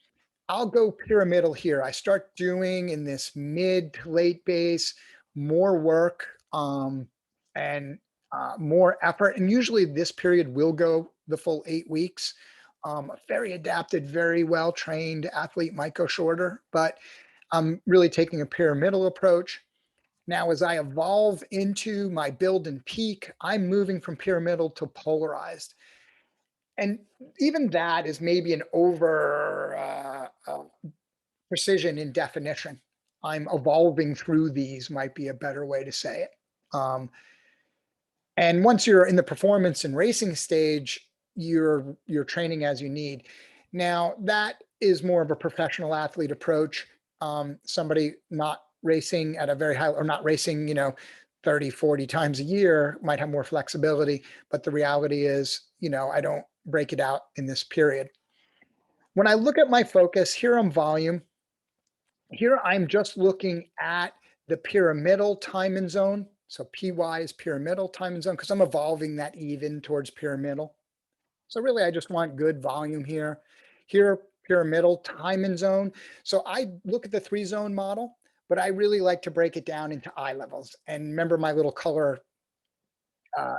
I'll go pyramidal here. I start doing in this mid to late base, more work, and more effort. And usually this period will go the full 8 weeks. A very adapted, very well trained athlete might go shorter, but I'm really taking a pyramidal approach. Now, as I evolve into my build and peak, I'm moving from pyramidal to polarized. And even that is maybe an over precision in definition. I'm evolving through these, might be a better way to say it. And once you're in the performance and racing stage, you're training as you need. Now, that is more of a professional athlete approach. Somebody not racing at a very high, or not racing, 30, 40 times a year might have more flexibility. But the reality is, I don't break it out in this period. When I look at my focus, here I'm volume. Here I'm just looking at the pyramidal time and zone. So PY is pyramidal time and zone because I'm evolving that even towards pyramidal. So really, I just want good volume here. Here, pyramidal time and zone. So I look at the 3-zone model, but I really like to break it down into eye levels. And remember my little color uh,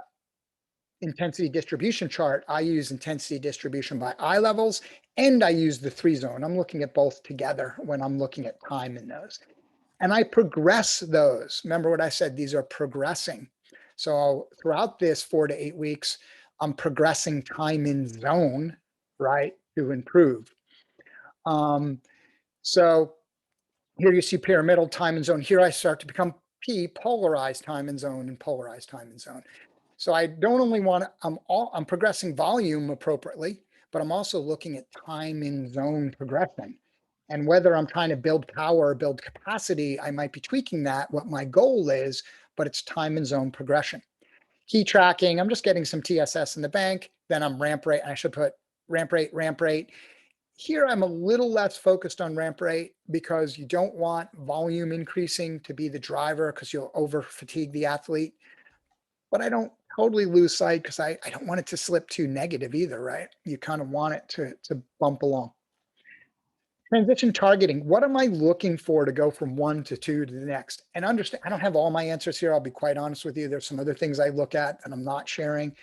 intensity distribution chart. I use intensity distribution by eye levels, and I use the 3-zone. I'm looking at both together when I'm looking at time in those. And I progress those. Remember what I said, these are progressing. So throughout this 4 to 8 weeks, I'm progressing time in zone, right, to improve. So here you see pyramidal time and zone. Here I start to become polarized time and zone and polarized time and zone. So I don't only want to, I'm progressing volume appropriately, but I'm also looking at time in zone progression. And whether I'm trying to build power or build capacity, I might be tweaking that, what my goal is, but it's time and zone progression. Key tracking, I'm just getting some TSS in the bank. Then I'm ramp rate. I should put ramp rate, ramp rate. Here, I'm a little less focused on ramp rate because you don't want volume increasing to be the driver because you'll over fatigue the athlete. But I don't totally lose sight because I don't want it to slip too negative either, right? You kind of want it to bump along. Transition targeting. What am I looking for to go from 1 to 2 to the next? And understand, I don't have all my answers here. I'll be quite honest with you. There's some other things I look at that I'm not sharing.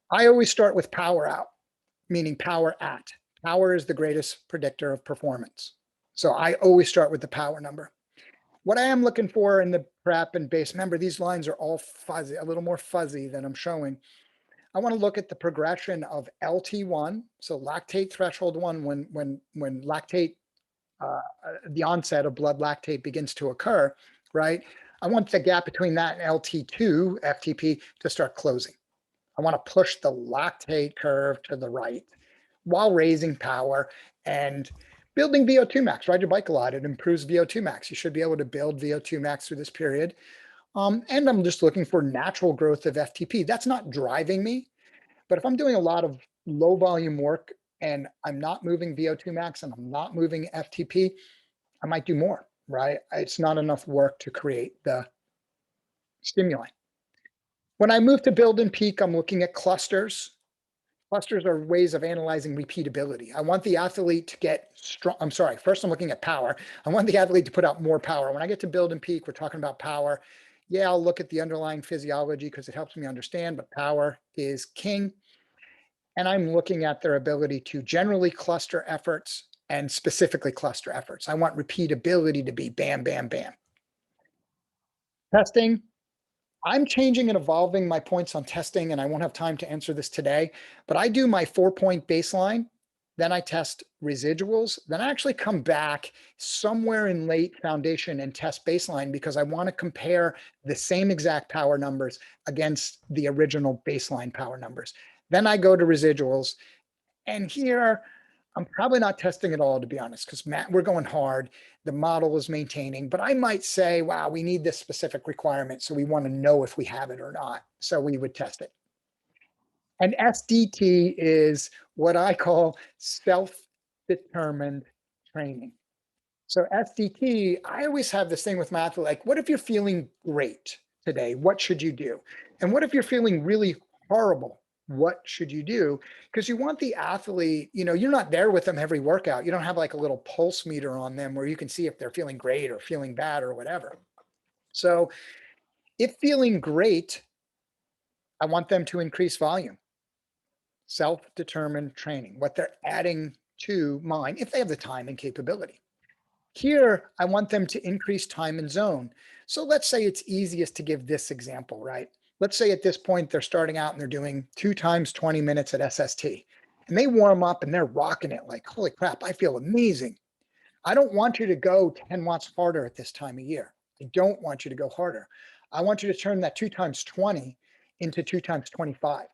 I always start with power out, meaning power at. Power is the greatest predictor of performance. So I always start with the power number. What I am looking for in the prep and base, remember, these lines are all fuzzy, a little more fuzzy than I'm showing. I want to look at the progression of LT1, so lactate threshold 1, when lactate, the onset of blood lactate begins to occur, right? I want the gap between that and LT2 FTP to start closing. I want to push the lactate curve to the right while raising power. And Building VO2 max, ride your bike a lot. It improves VO2 max. You should be able to build VO2 max through this period. And I'm just looking for natural growth of FTP. That's not driving me. But if I'm doing a lot of low volume work and I'm not moving VO2 max and I'm not moving FTP, I might do more, right? It's not enough work to create the stimuli. When I move to build and peak, I'm looking at clusters. Clusters are ways of analyzing repeatability. I want the athlete to get strong. I'm sorry, first I'm looking at power. I want the athlete to put out more power. When I get to build and peak, we're talking about power. Yeah, I'll look at the underlying physiology because it helps me understand, but power is king. And I'm looking at their ability to generally cluster efforts and specifically cluster efforts. I want repeatability to be bam, bam, bam. Testing, I'm changing and evolving my points on testing, and I won't have time to answer this today, but I do my 4-point baseline, then I test residuals, then I actually come back somewhere in late foundation and test baseline because I want to compare the same exact power numbers against the original baseline power numbers. Then I go to residuals, and here I'm probably not testing at all, to be honest, because we're going hard. The model is maintaining, but I might say, wow, we need this specific requirement. So we want to know if we have it or not. So we would test it. And SDT is what I call self-determined training. So SDT, I always have this thing with math, like, what if you're feeling great today? What should you do? And what if you're feeling really horrible? What should you do? Because you want the athlete, you're not there with them every workout. You don't have like a little pulse meter on them where you can see if they're feeling great or feeling bad or whatever. So if feeling great, I want them to increase volume, self-determined training, what they're adding to mine, if they have the time and capability. Here, I want them to increase time and zone. So let's say it's easiest to give this example, right? Let's say at this point, they're starting out and they're doing 2 times 20 minutes at SST. And they warm up and they're rocking it like, holy crap, I feel amazing. I don't want you to go 10 watts harder at this time of year. I don't want you to go harder. I want you to turn that 2 times 20 into 2 times 25.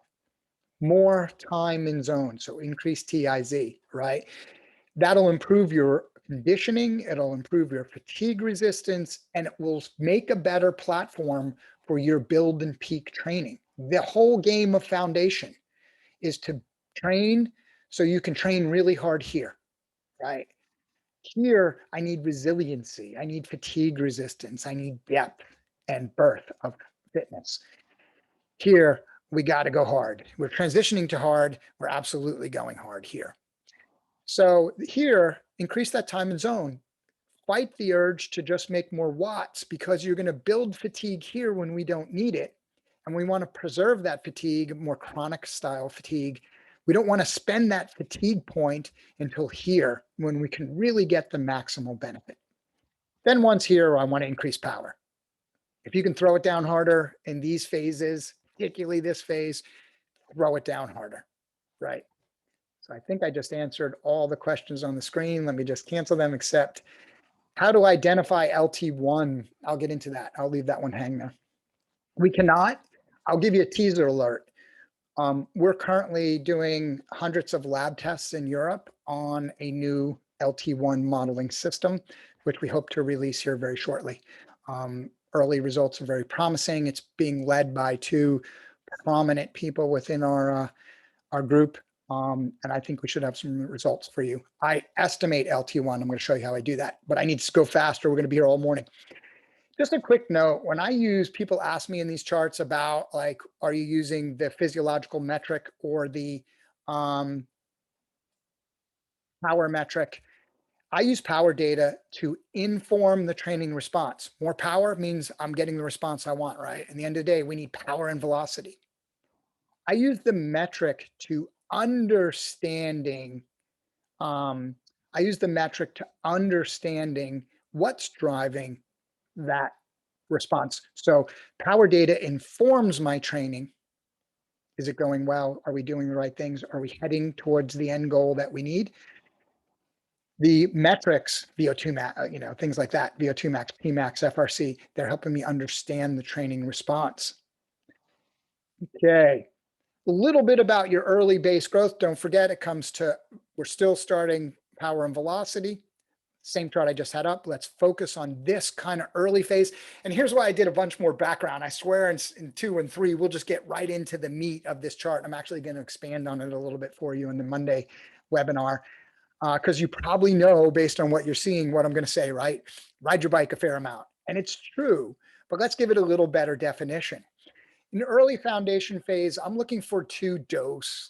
More time in zone, so increase TIZ, right? That'll improve your conditioning, it'll improve your fatigue resistance, and it will make a better platform for your build and peak training. The whole game of foundation is to train so you can train really hard here, right? Here, I need resiliency, I need fatigue resistance, I need depth and birth of fitness. Here, we got to go hard. We're transitioning to hard. We're absolutely going hard here. So here, increase that time and zone. Fight the urge to just make more watts because you're going to build fatigue here when we don't need it. And we want to preserve that fatigue, more chronic style fatigue. We don't want to spend that fatigue point until here when we can really get the maximal benefit. Then once here, I want to increase power. If you can throw it down harder in these phases, particularly this phase, throw it down harder, right? So I think I just answered all the questions on the screen. Let me just cancel them, except how to identify LT1. I'll get into that. I'll leave that one hang there. We cannot. I'll give you a teaser alert. We're currently doing hundreds of lab tests in Europe on a new LT1 modeling system, which we hope to release here very shortly. Early results are very promising. It's being led by 2 prominent people within our group. And I think we should have some results for you. I estimate LT1. I'm going to show you how I do that, but I need to go faster. We're going to be here all morning. Just a quick note, when I use, people ask me in these charts about like, are you using the physiological metric or the power metric? I use power data to inform the training response. More power means I'm getting the response I want, right? At the end of the day, we need power and velocity. I use the metric to understanding, I use the metric to understanding what's driving that response. So power data informs my training. Is it going well? Are we doing the right things? Are we heading towards the end goal that we need? The metrics, VO2 max, things like that, VO2 max, P max, FRC, they're helping me understand the training response. Okay. A little bit about your early base growth. Don't forget, we're still starting power and velocity. Same chart I just had up. Let's focus on this kind of early phase. And here's why I did a bunch more background. I swear in 2 and 3, we'll just get right into the meat of this chart. I'm actually going to expand on it a little bit for you in the Monday webinar, because you probably know based on what you're seeing what I'm going to say, right? Ride your bike a fair amount. And it's true, but let's give it a little better definition. In the early foundation phase, I'm looking for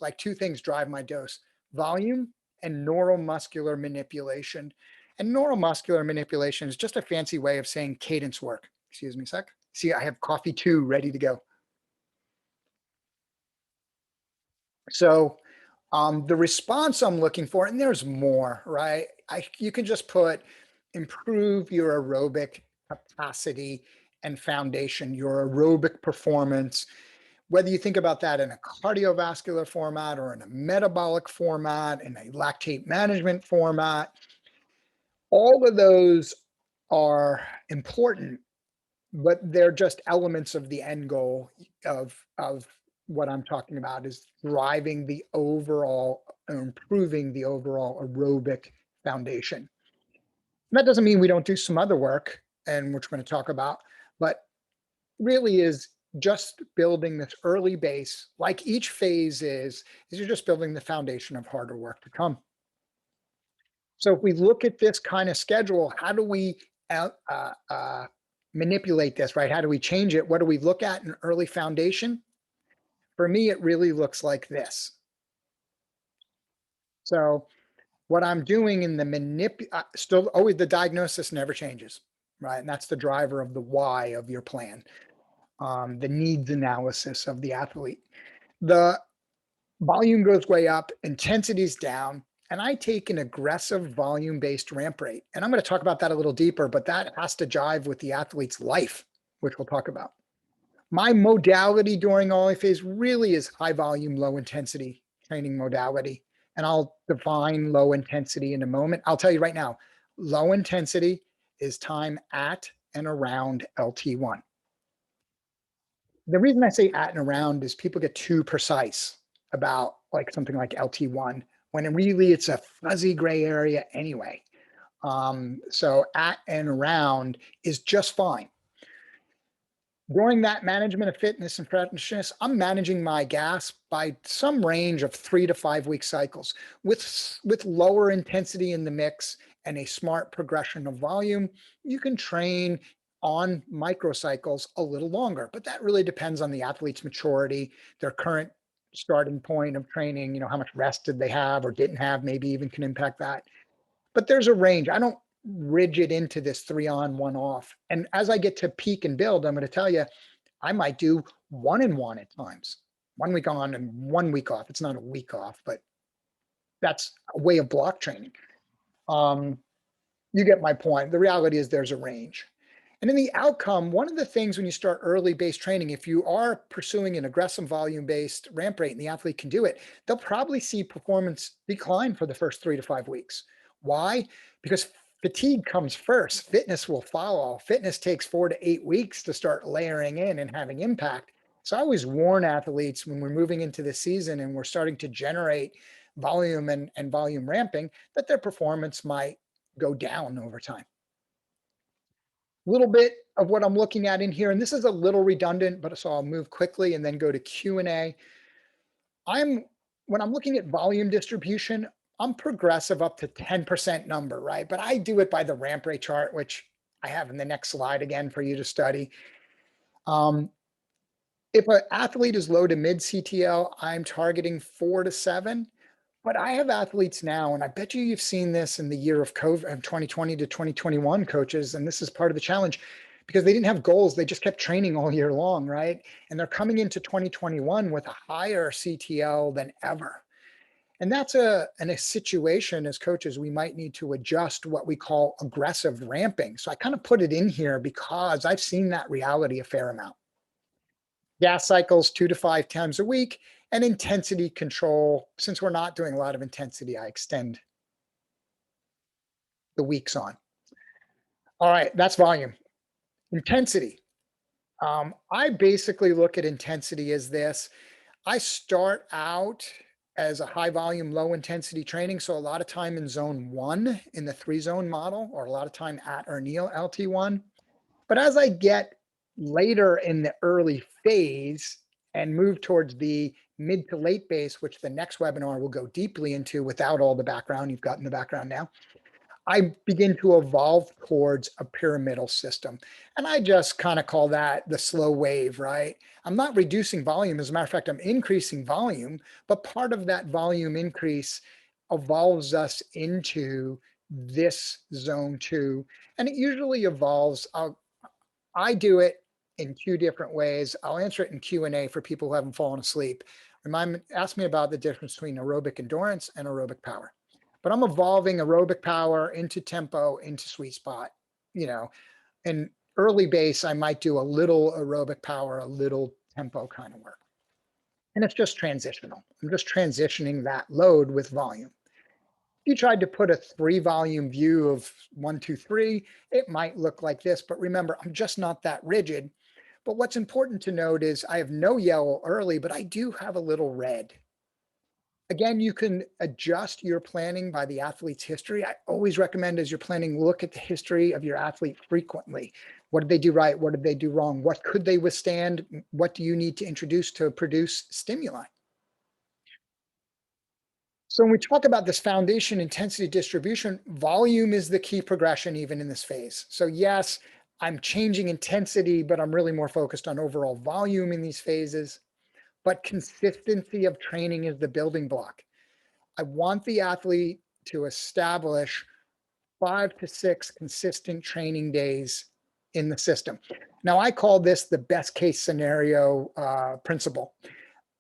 like two things drive my dose: volume and neuromuscular manipulation. And neuromuscular manipulation is just a fancy way of saying cadence work. Excuse me a sec. See, I have coffee too, ready to go. So the response I'm looking for, and there's more, right? You can just put improve your aerobic capacity and foundation, your aerobic performance, whether you think about that in a cardiovascular format or in a metabolic format, in a lactate management format, all of those are important, but they're just elements of the end goal of what I'm talking about is driving the overall, improving the overall aerobic foundation. That doesn't mean we don't do some other work, and which we're going to talk about, but really is just building this early base, like each phase is you're just building the foundation of harder work to come. So if we look at this kind of schedule, how do we manipulate this, right? How do we change it? What do we look at in early foundation? For me, it really looks like this. So what I'm doing in the still always the diagnosis never changes, right? And that's the driver of the why of your plan, the needs analysis of the athlete. The volume goes way up, intensity's down, and I take an aggressive volume-based ramp rate. And I'm going to talk about that a little deeper, but that has to jive with the athlete's life, which we'll talk about. My modality during all phase really is high volume, low intensity training modality. And I'll define low intensity in a moment. I'll tell you right now, low intensity is time at and around LT1. The reason I say at and around is people get too precise about like something like LT1 when really it's a fuzzy gray area anyway. So at and around is just fine. During that management of fitness and freshness, I'm managing my gas by some range of 3 to 5 week cycles with lower intensity in the mix and a smart progression of volume. You can train on microcycles a little longer, but that really depends on the athlete's maturity, their current starting point of training, how much rest did they have or didn't have, maybe even can impact that. But there's a range. I don't rigid into this 3 on, 1 off. And as I get to peak and build, I'm going to tell you, I might do 1 and 1 at times, 1 week on and 1 week off. It's not a week off, but that's a way of block training. You get my point. The reality is there's a range. And in the outcome, one of the things when you start early base training, if you are pursuing an aggressive volume based ramp rate and the athlete can do it, they'll probably see performance decline for the first 3 to 5 weeks. Why? Because fatigue comes first. Fitness will follow. Fitness takes 4 to 8 weeks to start layering in and having impact. So I always warn athletes when we're moving into the season and we're starting to generate volume and volume ramping that their performance might go down over time. Little bit of what I'm looking at in here, and this is a little redundant, but so I'll move quickly and then go to Q&A. When I'm looking at volume distribution, I'm progressive up to 10% number, right? But I do it by the ramp rate chart, which I have in the next slide again for you to study. If an athlete is low to mid CTL, I'm targeting 4 to 7. But I have athletes now, and I bet you've seen this in the year of COVID, of 2020 to 2021 coaches, and this is part of the challenge because they didn't have goals. They just kept training all year long, right? And they're coming into 2021 with a higher CTL than ever. And that's in a situation as coaches, we might need to adjust what we call aggressive ramping. So I kind of put it in here because I've seen that reality a fair amount. Gas cycles 2 to 5 times a week, and intensity control. Since we're not doing a lot of intensity, I extend the weeks on. All right, that's volume. Intensity. I basically look at intensity as this. I start out as a high volume, low intensity training. So a lot of time in zone one in the 3-zone model, or a lot of time at or near LT1. But as I get later in the early phase and move towards the mid to late base, which the next webinar will go deeply into without all the background you've got in the background now, I begin to evolve towards a pyramidal system. And I just kind of call that the slow wave, right? I'm not reducing volume. As a matter of fact, I'm increasing volume, but part of that volume increase evolves us into this zone two. And it usually evolves. I do it in two different ways. I'll answer it in Q&A for people who haven't fallen asleep. Ask me about the difference between aerobic endurance and aerobic power. But I'm evolving aerobic power into tempo, into sweet spot, you know, and early base, I might do a little aerobic power, a little tempo kind of work. And it's just transitional. I'm just transitioning that load with volume. If you tried to put a 3-volume view of 1, 2, 3, it might look like this. But remember, I'm just not that rigid. But what's important to note is I have no yellow early, but I do have a little red. Again, you can adjust your planning by the athlete's history. I always recommend as you're planning, look at the history of your athlete frequently. What did they do right? What did they do wrong? What could they withstand? What do you need to introduce to produce stimuli? So when we talk about this foundation intensity distribution, volume is the key progression even in this phase. So yes, I'm changing intensity, but I'm really more focused on overall volume in these phases. But consistency of training is the building block. I want the athlete to establish 5 to 6 consistent training days in the system. Now, I call this the best case scenario principle.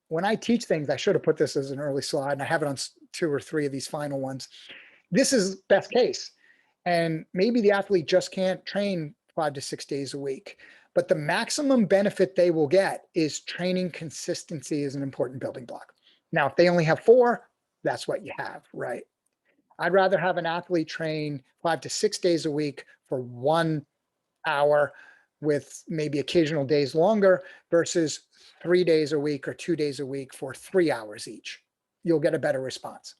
When I teach things, I should have put this as an early slide, and I have it on 2 or 3 of these final ones. This is best case. And maybe the athlete just can't train 5 to 6 days a week. But the maximum benefit they will get is training consistency is an important building block. Now, if they only have 4, that's what you have, right? I'd rather have an athlete train 5 to 6 days a week for 1 hour with maybe occasional days longer versus 3 days a week or 2 days a week for 3 hours each. You'll get a better response.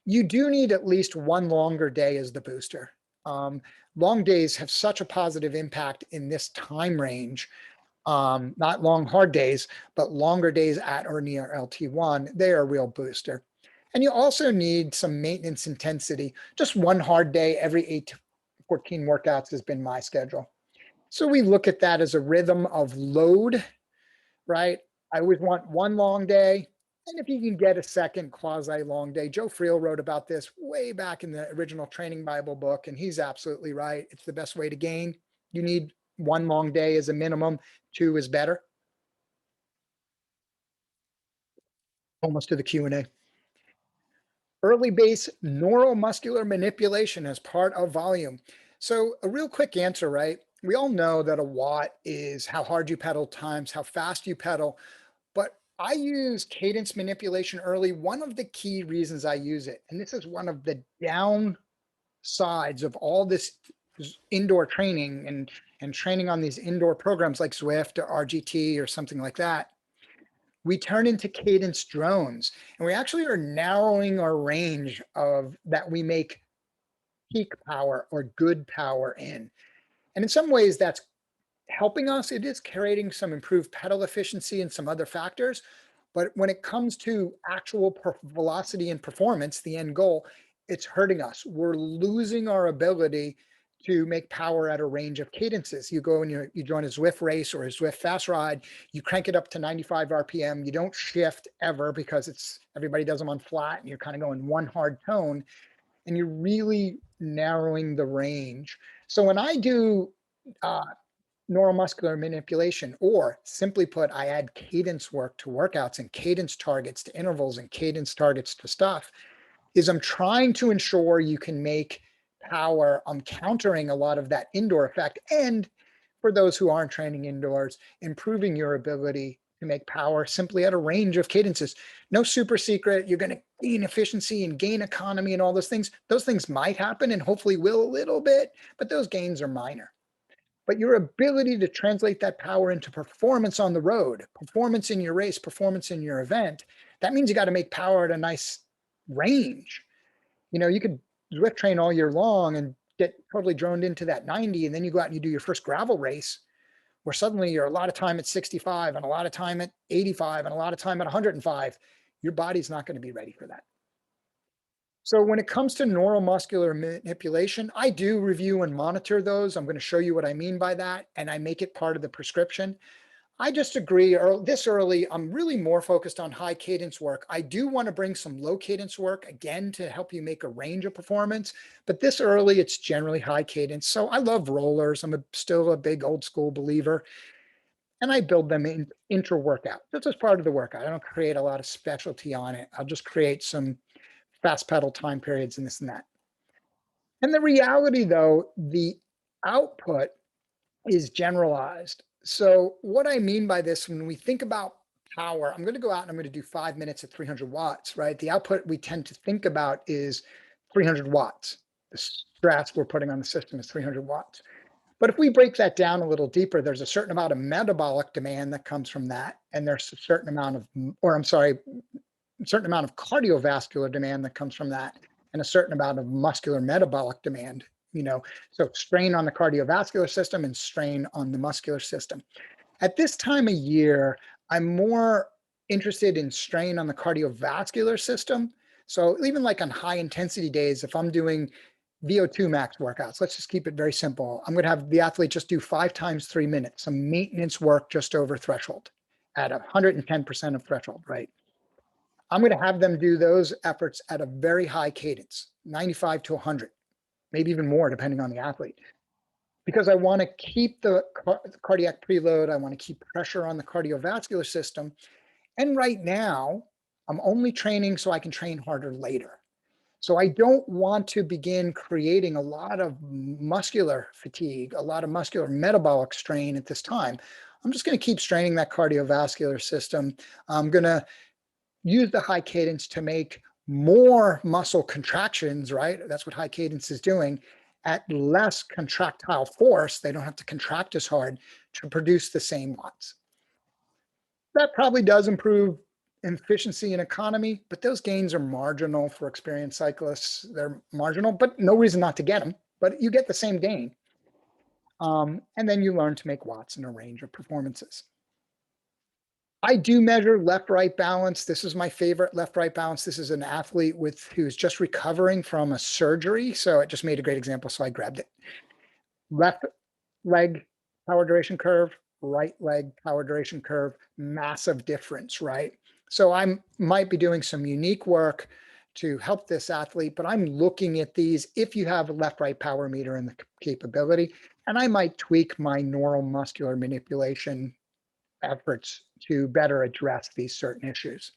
You do need at least 1 longer day as the booster. Long days have such a positive impact in this time range. Not long, hard days, but longer days at or near LT1, they are a real booster. And you also need some maintenance intensity. Just 1 hard day every 8 to 14 workouts has been my schedule. So we look at that as a rhythm of load, right? I always want 1 long day. And if you can get a second quasi long day, Joe Friel wrote about this way back in the original Training Bible book, and he's absolutely right. It's the best way to gain. You need 1 long day as a minimum, 2 is better. Almost to the Q&A. Early base neuromuscular manipulation as part of volume. So a real quick answer, right? We all know that a watt is how hard you pedal times how fast you pedal, but I use cadence manipulation early. One of the key reasons I use it, and this is one of the downsides of all this indoor training and training on these indoor programs like Zwift or RGT or something like that, we turn into cadence drones, and we actually are narrowing our range of that we make peak power or good power in. And in some ways that's helping us. It is creating some improved pedal efficiency and some other factors. But when it comes to actual velocity and performance, the end goal, it's hurting us. We're losing our ability to make power at a range of cadences. You go and you join a Zwift race or a Zwift fast ride, you crank it up to 95 RPM. You don't shift ever because everybody does them on flat and you're kind of going 1 hard tone and you're really narrowing the range. So when I do neuromuscular manipulation, or simply put, I add cadence work to workouts and cadence targets to intervals and cadence targets to stuff, is I'm trying to ensure you can make power. I'm countering a lot of that indoor effect. And for those who aren't training indoors, improving your ability to make power simply at a range of cadences. No super secret. You're going to gain efficiency and gain economy and all those things. Those things might happen and hopefully will a little bit, but those gains are minor. But your ability to translate that power into performance on the road, performance in your race, performance in your event, That means you got to make power at a nice range. You could Zwift train all year long and get totally droned into that 90, and then you go out and you do your first gravel race where suddenly you're a lot of time at 65 and a lot of time at 85 and a lot of time at 105. Your body's not going to be ready for that. So when it comes to neuromuscular manipulation, I do review and monitor those. I'm going to show you what I mean by that, and I make it part of the prescription. I just agree this early, I'm really more focused on high cadence work. I do want to bring some low cadence work again to help you make a range of performance, but this early, it's generally high cadence. So I love rollers. Still a big old school believer, and I build them in intra-workout. That's just part of the workout. I don't create a lot of specialty on it. I'll just create some fast pedal time periods and this and that. And the reality though, the output is generalized. So what I mean by this, when we think about power, I'm going to go out and I'm going to do 5 minutes at 300 watts, right? The output we tend to think about is 300 watts. The stress we're putting on the system is 300 watts. But if we break that down a little deeper, there's a certain amount of metabolic demand that comes from that. And there's a certain amount of, a certain amount of cardiovascular demand that comes from that, and a certain amount of muscular metabolic demand. So strain on the cardiovascular system and strain on the muscular system. At this time of year, I'm more interested in strain on the cardiovascular system. So even like on high intensity days, if I'm doing VO2 max workouts, let's just keep it very simple. I'm going to have the athlete just do 5 times 3 minutes, some maintenance work just over threshold at 110% of threshold, right? I'm going to have them do those efforts at a very high cadence, 95 to 100. Maybe even more depending on the athlete, because I want to keep the cardiac preload. I want to keep pressure on the cardiovascular system. And right now, I'm only training so I can train harder later. So I don't want to begin creating a lot of muscular fatigue, a lot of muscular metabolic strain at this time. I'm just going to keep straining that cardiovascular system. I'm going to use the high cadence to make more muscle contractions, right? That's what high cadence is doing, at less contractile force. They don't have to contract as hard to produce the same watts. That probably does improve efficiency and economy, but those gains are marginal for experienced cyclists. They're marginal, but no reason not to get them, but you get the same gain. And then you learn to make watts in a range of performances. I do measure left-right balance. This is my favorite left-right balance. This is an athlete who's just recovering from a surgery. So it just made a great example. So I grabbed it. Left leg power duration curve, right leg power duration curve, massive difference, right? So I might be doing some unique work to help this athlete, but I'm looking at these if you have a left-right power meter and the capability, and I might tweak my neuromuscular manipulation efforts to better address these certain issues.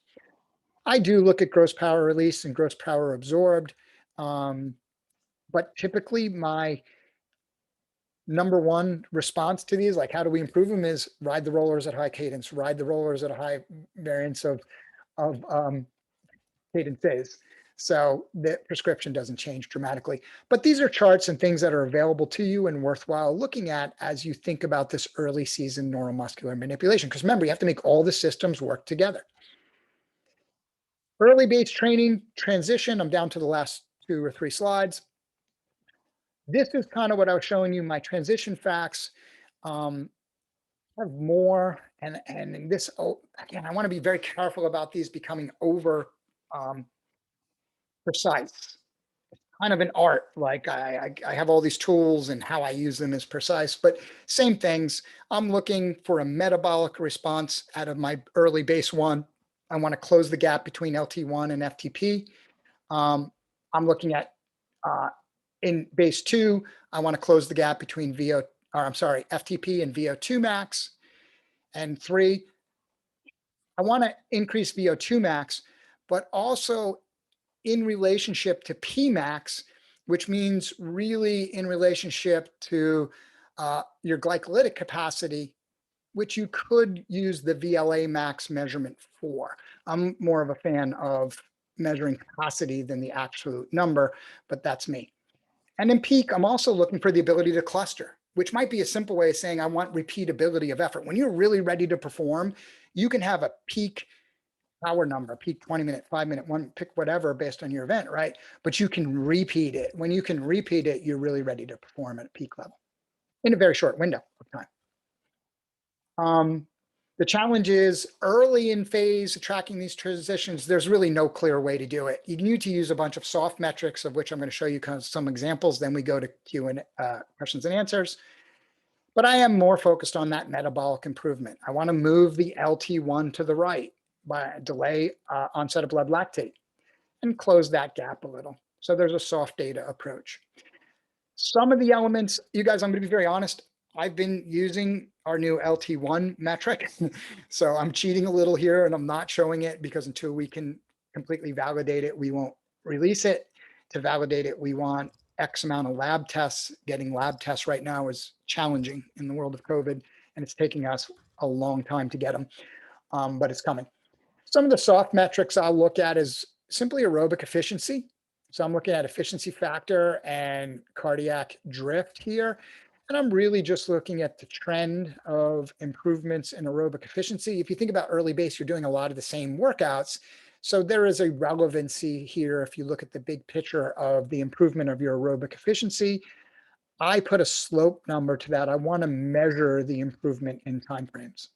I do look at gross power release and gross power absorbed, but typically my number one response to these, like how do we improve them, is ride the rollers at high cadence, ride the rollers at a high variance of cadences. So the prescription doesn't change dramatically. But these are charts and things that are available to you and worthwhile looking at as you think about this early season neuromuscular manipulation. Because remember, you have to make all the systems work together. Early base training transition, I'm down to the last 2 or 3 slides. This is kind of what I was showing you, my transition facts. Have more, and in this, again, I want to be very careful about these becoming over precise. Kind of an art, like I have all these tools and how I use them is precise, but same things. I'm looking for a metabolic response out of my early base 1. I want to close the gap between LT1 and FTP. I'm looking at in base 2, I want to close the gap between FTP and VO2 max. And 3, I want to increase VO2 max, but also in relationship to Pmax, which means really in relationship to your glycolytic capacity, which you could use the VLA max measurement for. I'm more of a fan of measuring capacity than the absolute number, but that's me. And in peak, I'm also looking for the ability to cluster, which might be a simple way of saying I want repeatability of effort. When you're really ready to perform, you can have a peak power number, peak 20-minute, 5-minute, one, pick whatever based on your event, right? But you can repeat it. When you can repeat it, you're really ready to perform at a peak level in a very short window of time. The challenge is early in phase tracking these transitions, there's really no clear way to do it. You need to use a bunch of soft metrics, of which I'm going to show you kind of some examples. Then we go to questions and answers. But I am more focused on that metabolic improvement. I want to move the LT1 to the right by delay onset of blood lactate and close that gap a little. So there's a soft data approach. Some of the elements, you guys, I'm going to be very honest. I've been using our new LT1 metric. So I'm cheating a little here and I'm not showing it because until we can completely validate it, we won't release it. To validate it, we want X amount of lab tests. Getting lab tests right now is challenging in the world of COVID, and it's taking us a long time to get them, but it's coming. Some of the soft metrics I'll look at is simply aerobic efficiency. So I'm looking at efficiency factor and cardiac drift here. And I'm really just looking at the trend of improvements in aerobic efficiency. If you think about early base, you're doing a lot of the same workouts. So there is a relevancy here if you look at the big picture of the improvement of your aerobic efficiency. I put a slope number to that. I want to measure the improvement in timeframes.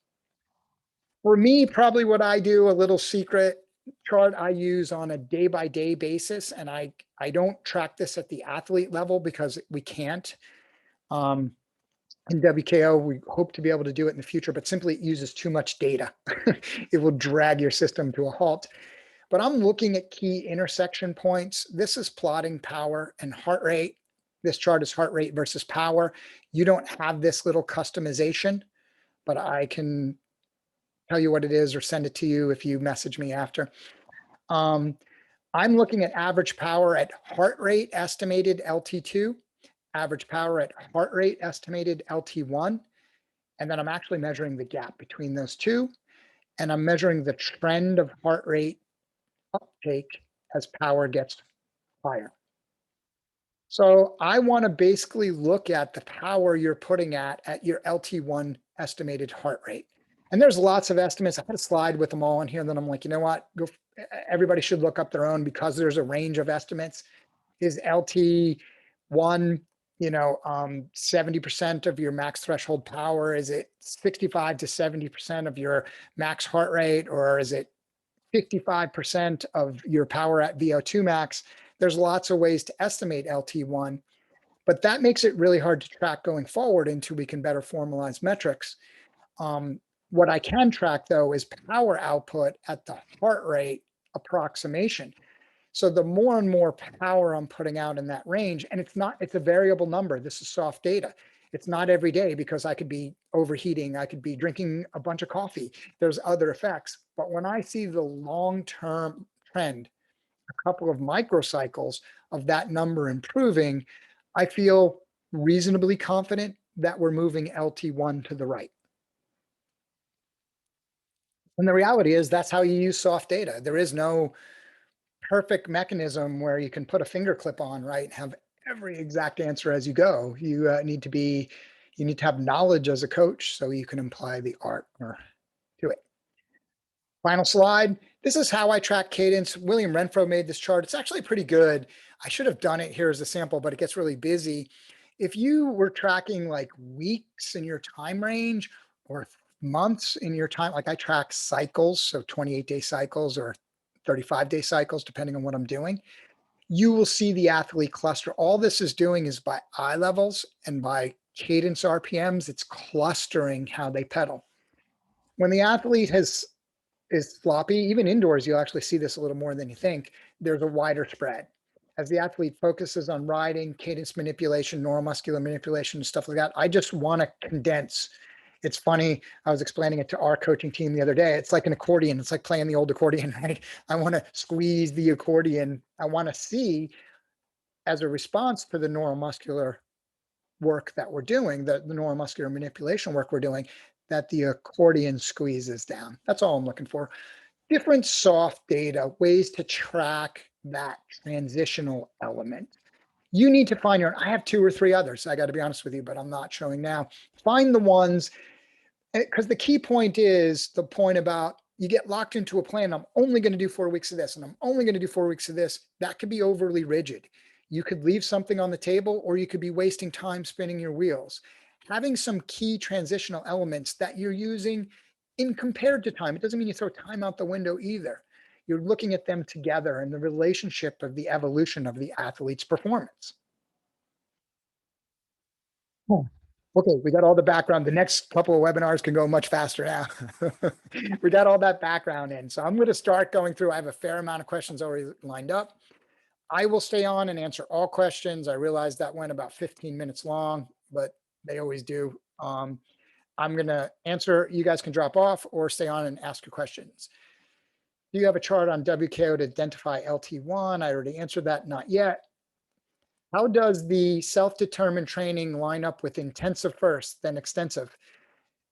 For me, probably what I do, a little secret chart I use on a day-by-day basis, and I don't track this at the athlete level because we can't. In WKO, we hope to be able to do it in the future, but simply it uses too much data. It will drag your system to a halt. But I'm looking at key intersection points. This is plotting power and heart rate. This chart is heart rate versus power. You don't have this little customization, but I can tell you what it is or send it to you if you message me after. I'm looking at average power at heart rate estimated LT2, average power at heart rate estimated LT1, and then I'm actually measuring the gap between those two, and I'm measuring the trend of heart rate uptake as power gets higher. So I want to basically look at the power you're putting at your LT1 estimated heart rate. And there's lots of estimates. I had a slide with them all in here, and then I'm like, you know what? Everybody should look up their own because there's a range of estimates. Is LT1, 70% of your max threshold power? Is it 65 to 70% of your max heart rate? Or is it 55% of your power at VO2 max? There's lots of ways to estimate LT1, but that makes it really hard to track going forward until we can better formalize metrics. What I can track, though, is power output at the heart rate approximation. So the more and more power I'm putting out in that range, and it's a variable number. This is soft data. It's not every day because I could be overheating. I could be drinking a bunch of coffee. There's other effects. But when I see the long-term trend, a couple of microcycles of that number improving, I feel reasonably confident that we're moving LT1 to the right. And the reality is that's how you use soft data. There is no perfect mechanism where you can put a finger clip on, right, and have every exact answer as you go. You need to have knowledge as a coach so you can apply the art to it. Final slide. This is how I track cadence. William Renfro made this chart. It's actually pretty good. I should have done it here as a sample, but it gets really busy. If you were tracking like weeks in your time range or months in your time, like I track cycles, so 28-day cycles or 35-day cycles, depending on what I'm doing, you will see the athlete cluster. All this is doing is by eye levels and by cadence RPMs, it's clustering how they pedal. When the athlete is floppy, even indoors, you'll actually see this a little more than you think. There's a wider spread. As the athlete focuses on riding, cadence manipulation, neuromuscular manipulation, and stuff like that, I just want to condense. It's funny, I was explaining it to our coaching team the other day. It's like an accordion. It's like playing the old accordion, right? I want to squeeze the accordion. I want to see, as a response to the neuromuscular work that we're doing, the neuromuscular manipulation work we're doing, that the accordion squeezes down. That's all I'm looking for. Different soft data, ways to track that transitional element. You need to find your, I have 2 or 3 others, I got to be honest with you, but I'm not showing now. Find the ones, because the key point is the point about you get locked into a plan. I'm only going to do 4 weeks of this, and I'm only going to do 4 weeks of this. That could be overly rigid. You could leave something on the table, or you could be wasting time spinning your wheels. Having some key transitional elements that you're using in compared to time, it doesn't mean you throw time out the window either. You're looking at them together and the relationship of the evolution of the athlete's performance. Oh, okay, we got all the background. The next couple of webinars can go much faster now. We got all that background in. So I'm going to start going through. I have a fair amount of questions already lined up. I will stay on and answer all questions. I realize that went about 15 minutes long, but they always do. I'm going to answer. You guys can drop off or stay on and ask your questions. Do you have a chart on WKO to identify LT1? I already answered that. Not yet. How does the self-determined training line up with intensive first, then extensive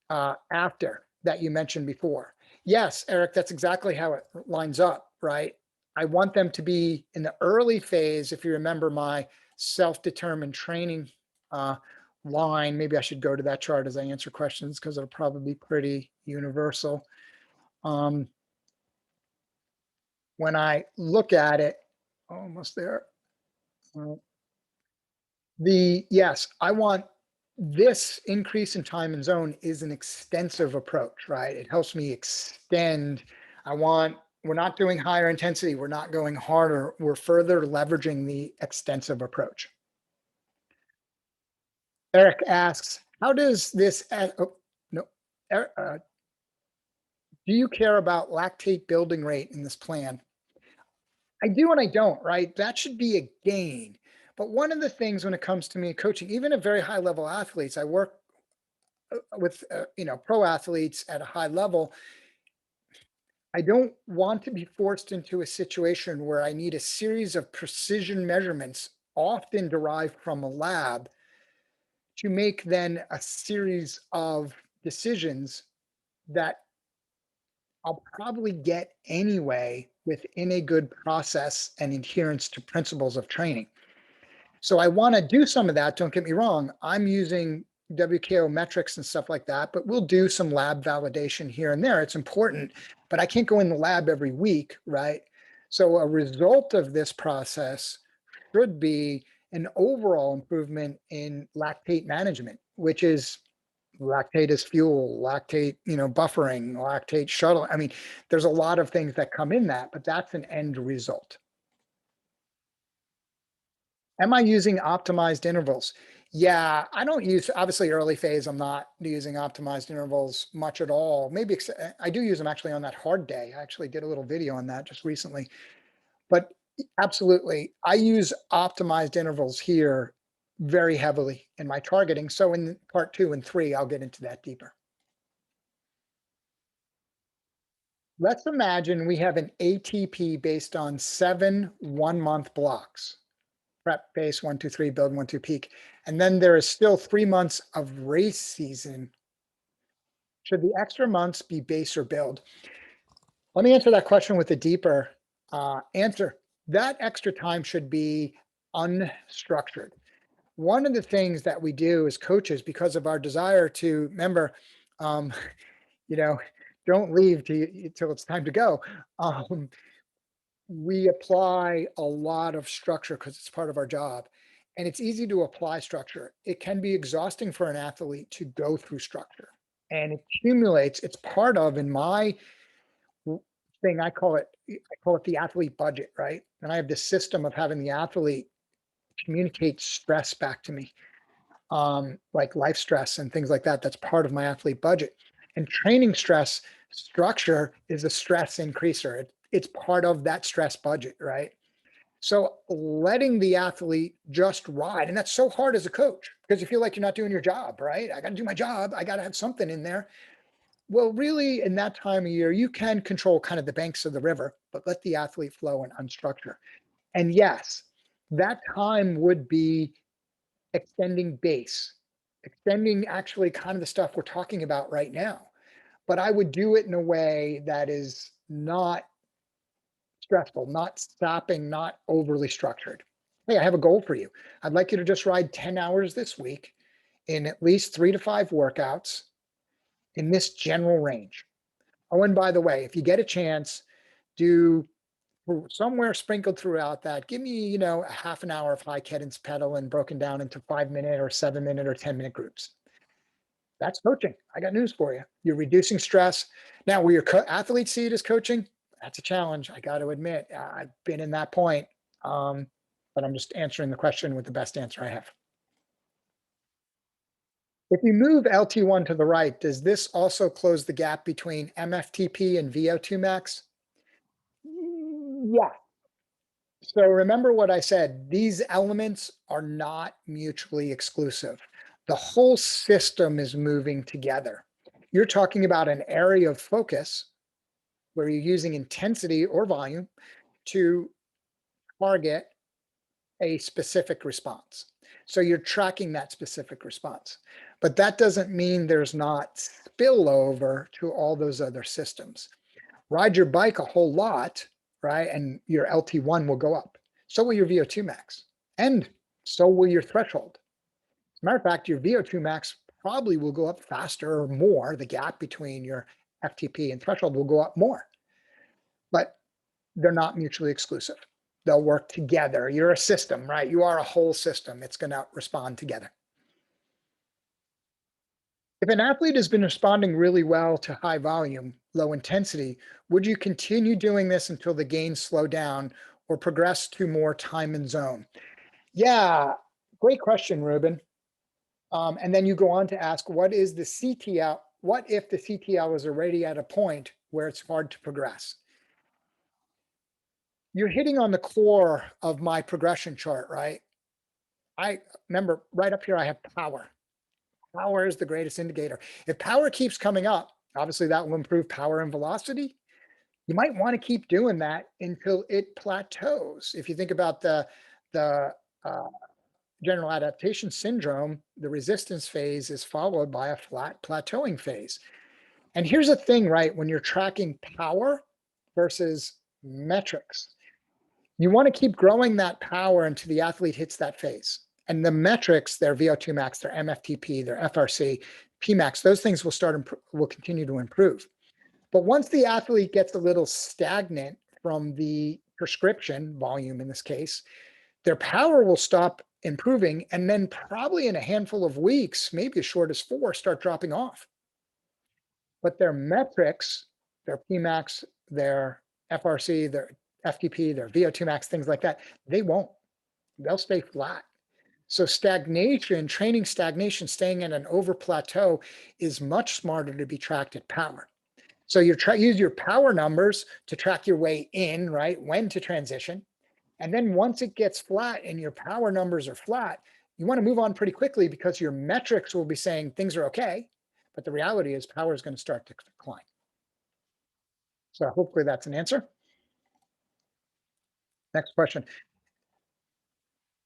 after that you mentioned before? Yes, Eric, that's exactly how it lines up, right? I want them to be in the early phase. If you remember my self-determined training line, maybe I should go to that chart as I answer questions because it'll probably be pretty universal. When I look at it, almost there. Yes, I want this increase in time and zone is an extensive approach, right? It helps me extend. We're not doing higher intensity. We're not going harder. We're further leveraging the extensive approach. Eric asks, how does this, oh, no, do you care about lactate building rate in this plan? I do and I don't, right? That should be a gain. But one of the things when it comes to me coaching, even at very high level athletes, I work with pro athletes at a high level. I don't want to be forced into a situation where I need a series of precision measurements, often derived from a lab, to make then a series of decisions that I'll probably get anyway within a good process and adherence to principles of training. So I want to do some of that. Don't get me wrong. I'm using WKO metrics and stuff like that, but we'll do some lab validation here and there. It's important, but I can't go in the lab every week, right? So a result of this process should be an overall improvement in lactate management, which is lactate as fuel, lactate, buffering, lactate shuttle. I mean, there's a lot of things that come in that, but that's an end result. Am I using optimized intervals? Yeah, I don't use, obviously early phase, I'm not using optimized intervals much at all. Maybe I do use them actually on that hard day. I actually did a little video on that just recently. But absolutely, I use optimized intervals here very heavily in my targeting. So in part 2 and 3, I'll get into that deeper. Let's imagine we have an ATP based on 7 one-month blocks. Prep, base, 1, 2, 3, build, 1, 2, peak. And then there is still 3 months of race season. Should the extra months be base or build? Let me answer that question with a deeper answer. That extra time should be unstructured. One of the things that we do as coaches, because of our desire to remember, don't leave till it's time to go. We apply a lot of structure because it's part of our job. And it's easy to apply structure. It can be exhausting for an athlete to go through structure, and it accumulates. It's part of, in my thing, I call it the athlete budget, right? And I have this system of having the athlete communicate stress back to me, like life stress and things like that. That's part of my athlete budget. And training stress structure is a stress increaser. It's part of that stress budget, right? So letting the athlete just ride, and that's so hard as a coach because you feel like you're not doing your job, right? I got to do my job. I got to have something in there. Well, really, in that time of year, you can control kind of the banks of the river, but let the athlete flow and unstructure. And yes, that time would be extending base, extending actually kind of the stuff we're talking about right now. But I would do it in a way that is not stressful, not stopping, not overly structured. Hey, I have a goal for you. I'd like you to just ride 10 hours this week in at least 3 to 5 workouts in this general range. Oh, and by the way, if you get a chance, do somewhere sprinkled throughout that, give me, a half an hour of high cadence pedal and broken down into 5 minute or 7 minute or 10 minute groups. That's coaching. I got news for you. You're reducing stress. Now, where your athletes see it as coaching, that's a challenge. I got to admit, I've been in that point. Um, but I'm just answering the question with the best answer I have. If you move LT1 to the right, does this also close the gap between MFTP and VO2 max? Yeah. So remember what I said, these elements are not mutually exclusive. The whole system is moving together. You're talking about an area of focus where you're using intensity or volume to target a specific response. So you're tracking that specific response. But that doesn't mean there's not spillover to all those other systems. Ride your bike a whole lot, right? And your LT1 will go up. So will your VO2 max. And so will your threshold. As a matter of fact, your VO2 max probably will go up faster or more. The gap between your FTP and threshold will go up more. But they're not mutually exclusive. They'll work together. You're a system, right? You are a whole system. It's going to respond together. If an athlete has been responding really well to high volume, low intensity, would you continue doing this until the gains slow down or progress to more time and zone? Yeah, great question, Ruben. And then you go on to ask, what is the CTL? What if the CTL is already at a point where it's hard to progress? You're hitting on the core of my progression chart, right? I remember right up here, I have power. Power is the greatest indicator. If power keeps coming up, obviously that will improve power and velocity. You might want to keep doing that until it plateaus. If you think about the general adaptation syndrome, the resistance phase is followed by a flat plateauing phase. And here's the thing, right? When you're tracking power versus metrics, you want to keep growing that power until the athlete hits that phase. And the metrics, their VO2 max, their MFTP, their FRC, Pmax, those things will continue to improve. But once the athlete gets a little stagnant from the prescription volume in this case, their power will stop improving, and then probably in a handful of weeks, maybe as short as 4, start dropping off. But their metrics, their Pmax, their FRC, their FTP, their VO2 max, things like that, they won't. They'll stay flat. So stagnation, training stagnation, staying at an over plateau is much smarter to be tracked at power. So you use your power numbers to track your way in, right? When to transition. And then once it gets flat and your power numbers are flat, you want to move on pretty quickly because your metrics will be saying things are okay. But the reality is power is going to start to decline. So hopefully that's an answer. Next question.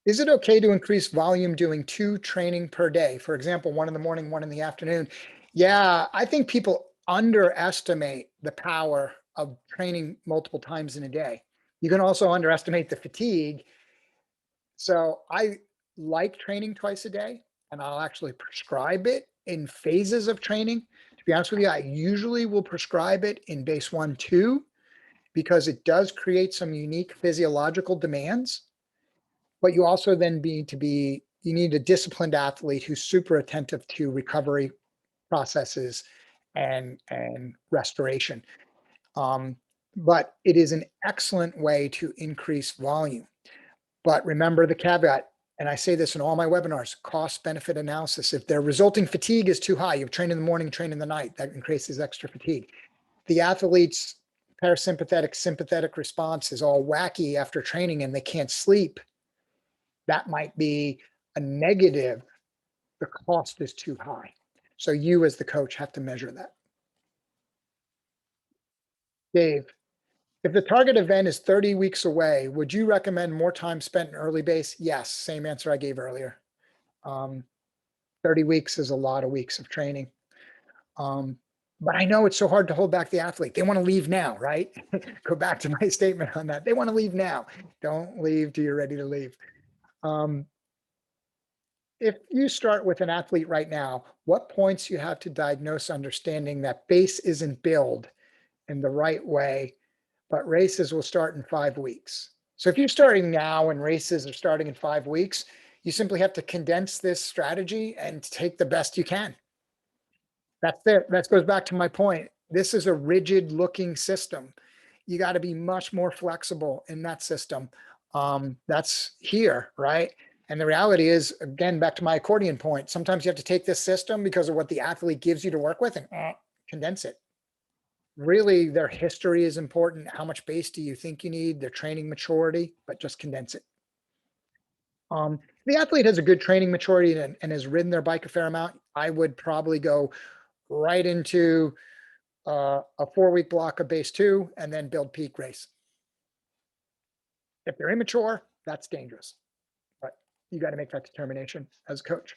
Is it okay to increase volume doing 2 training per day? For example, 1 in the morning, 1 in the afternoon. Yeah, I think people underestimate the power of training multiple times in a day. You can also underestimate the fatigue. So I like training twice a day, and I'll actually prescribe it in phases of training. To be honest with you, I usually will prescribe it in base 1, 2, because it does create some unique physiological demands. But you also then you need a disciplined athlete who's super attentive to recovery processes and restoration. But it is an excellent way to increase volume. But remember the caveat, and I say this in all my webinars, cost benefit analysis. If their resulting fatigue is too high, you've trained in the morning, trained in the night, that increases extra fatigue. The athlete's parasympathetic, sympathetic response is all wacky after training and they can't sleep. That might be a negative. The cost is too high. So you as the coach have to measure that. Dave, if the target event is 30 weeks away, would you recommend more time spent in early base? Yes, same answer I gave earlier. 30 weeks is a lot of weeks of training. But I know it's so hard to hold back the athlete. They want to leave now, right? Go back to my statement on that. They want to leave now. Don't leave till you're ready to leave. If you start with an athlete right now, what points you have to diagnose understanding that base isn't build in the right way, but races will start in 5 weeks. So if you're starting now and races are starting in 5 weeks, you simply have to condense this strategy and take the best you can. That's it. That goes back to my point. This is a rigid looking system. You got to be much more flexible in that system. That's here, right? And the reality is, again, back to my accordion point, sometimes you have to take this system because of what the athlete gives you to work with and condense it. Really, their history is important. How much base do you think you need? Their training maturity, but just condense it. The athlete has a good training maturity and has ridden their bike a fair amount. I would probably go right into a 4-week block of base 2 and then build peak race. If they're immature, that's dangerous, but you got to make that determination as a coach.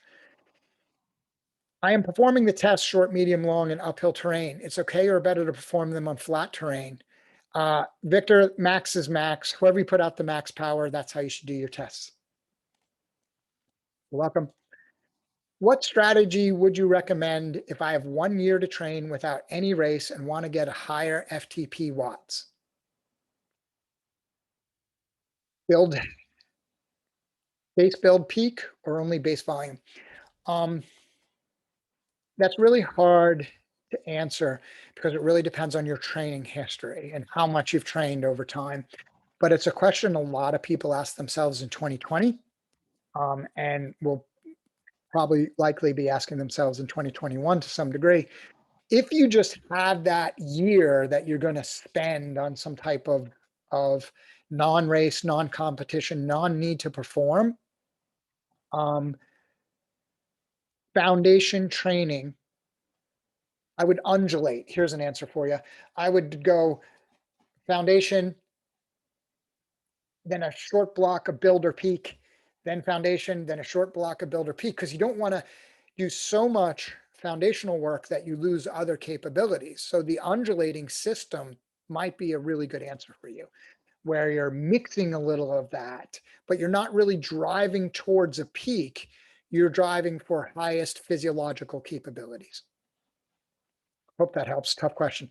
I am performing the test short, medium, long, and uphill terrain. It's okay or better to perform them on flat terrain. Victor, max is max. Whoever you put out the max power, that's how you should do your tests. You're welcome. What strategy would you recommend if I have 1 year to train without any race and want to get a higher FTP watts? Build base build peak or only base volume? That's really hard to answer because it really depends on your training history and how much you've trained over time. But it's a question a lot of people ask themselves in 2020, and will probably likely be asking themselves in 2021 to some degree. If you just have that year that you're going to spend on some type of non-race, non-competition, non-need to perform, um, foundation training, I would undulate. Here's an answer for you. I would go foundation, then a short block of builder peak, then foundation, then a short block of builder peak, because you don't want to do so much foundational work that you lose other capabilities. So the undulating system might be a really good answer for you, where you're mixing a little of that, but you're not really driving towards a peak. You're driving for highest physiological capabilities. Hope that helps. Tough question.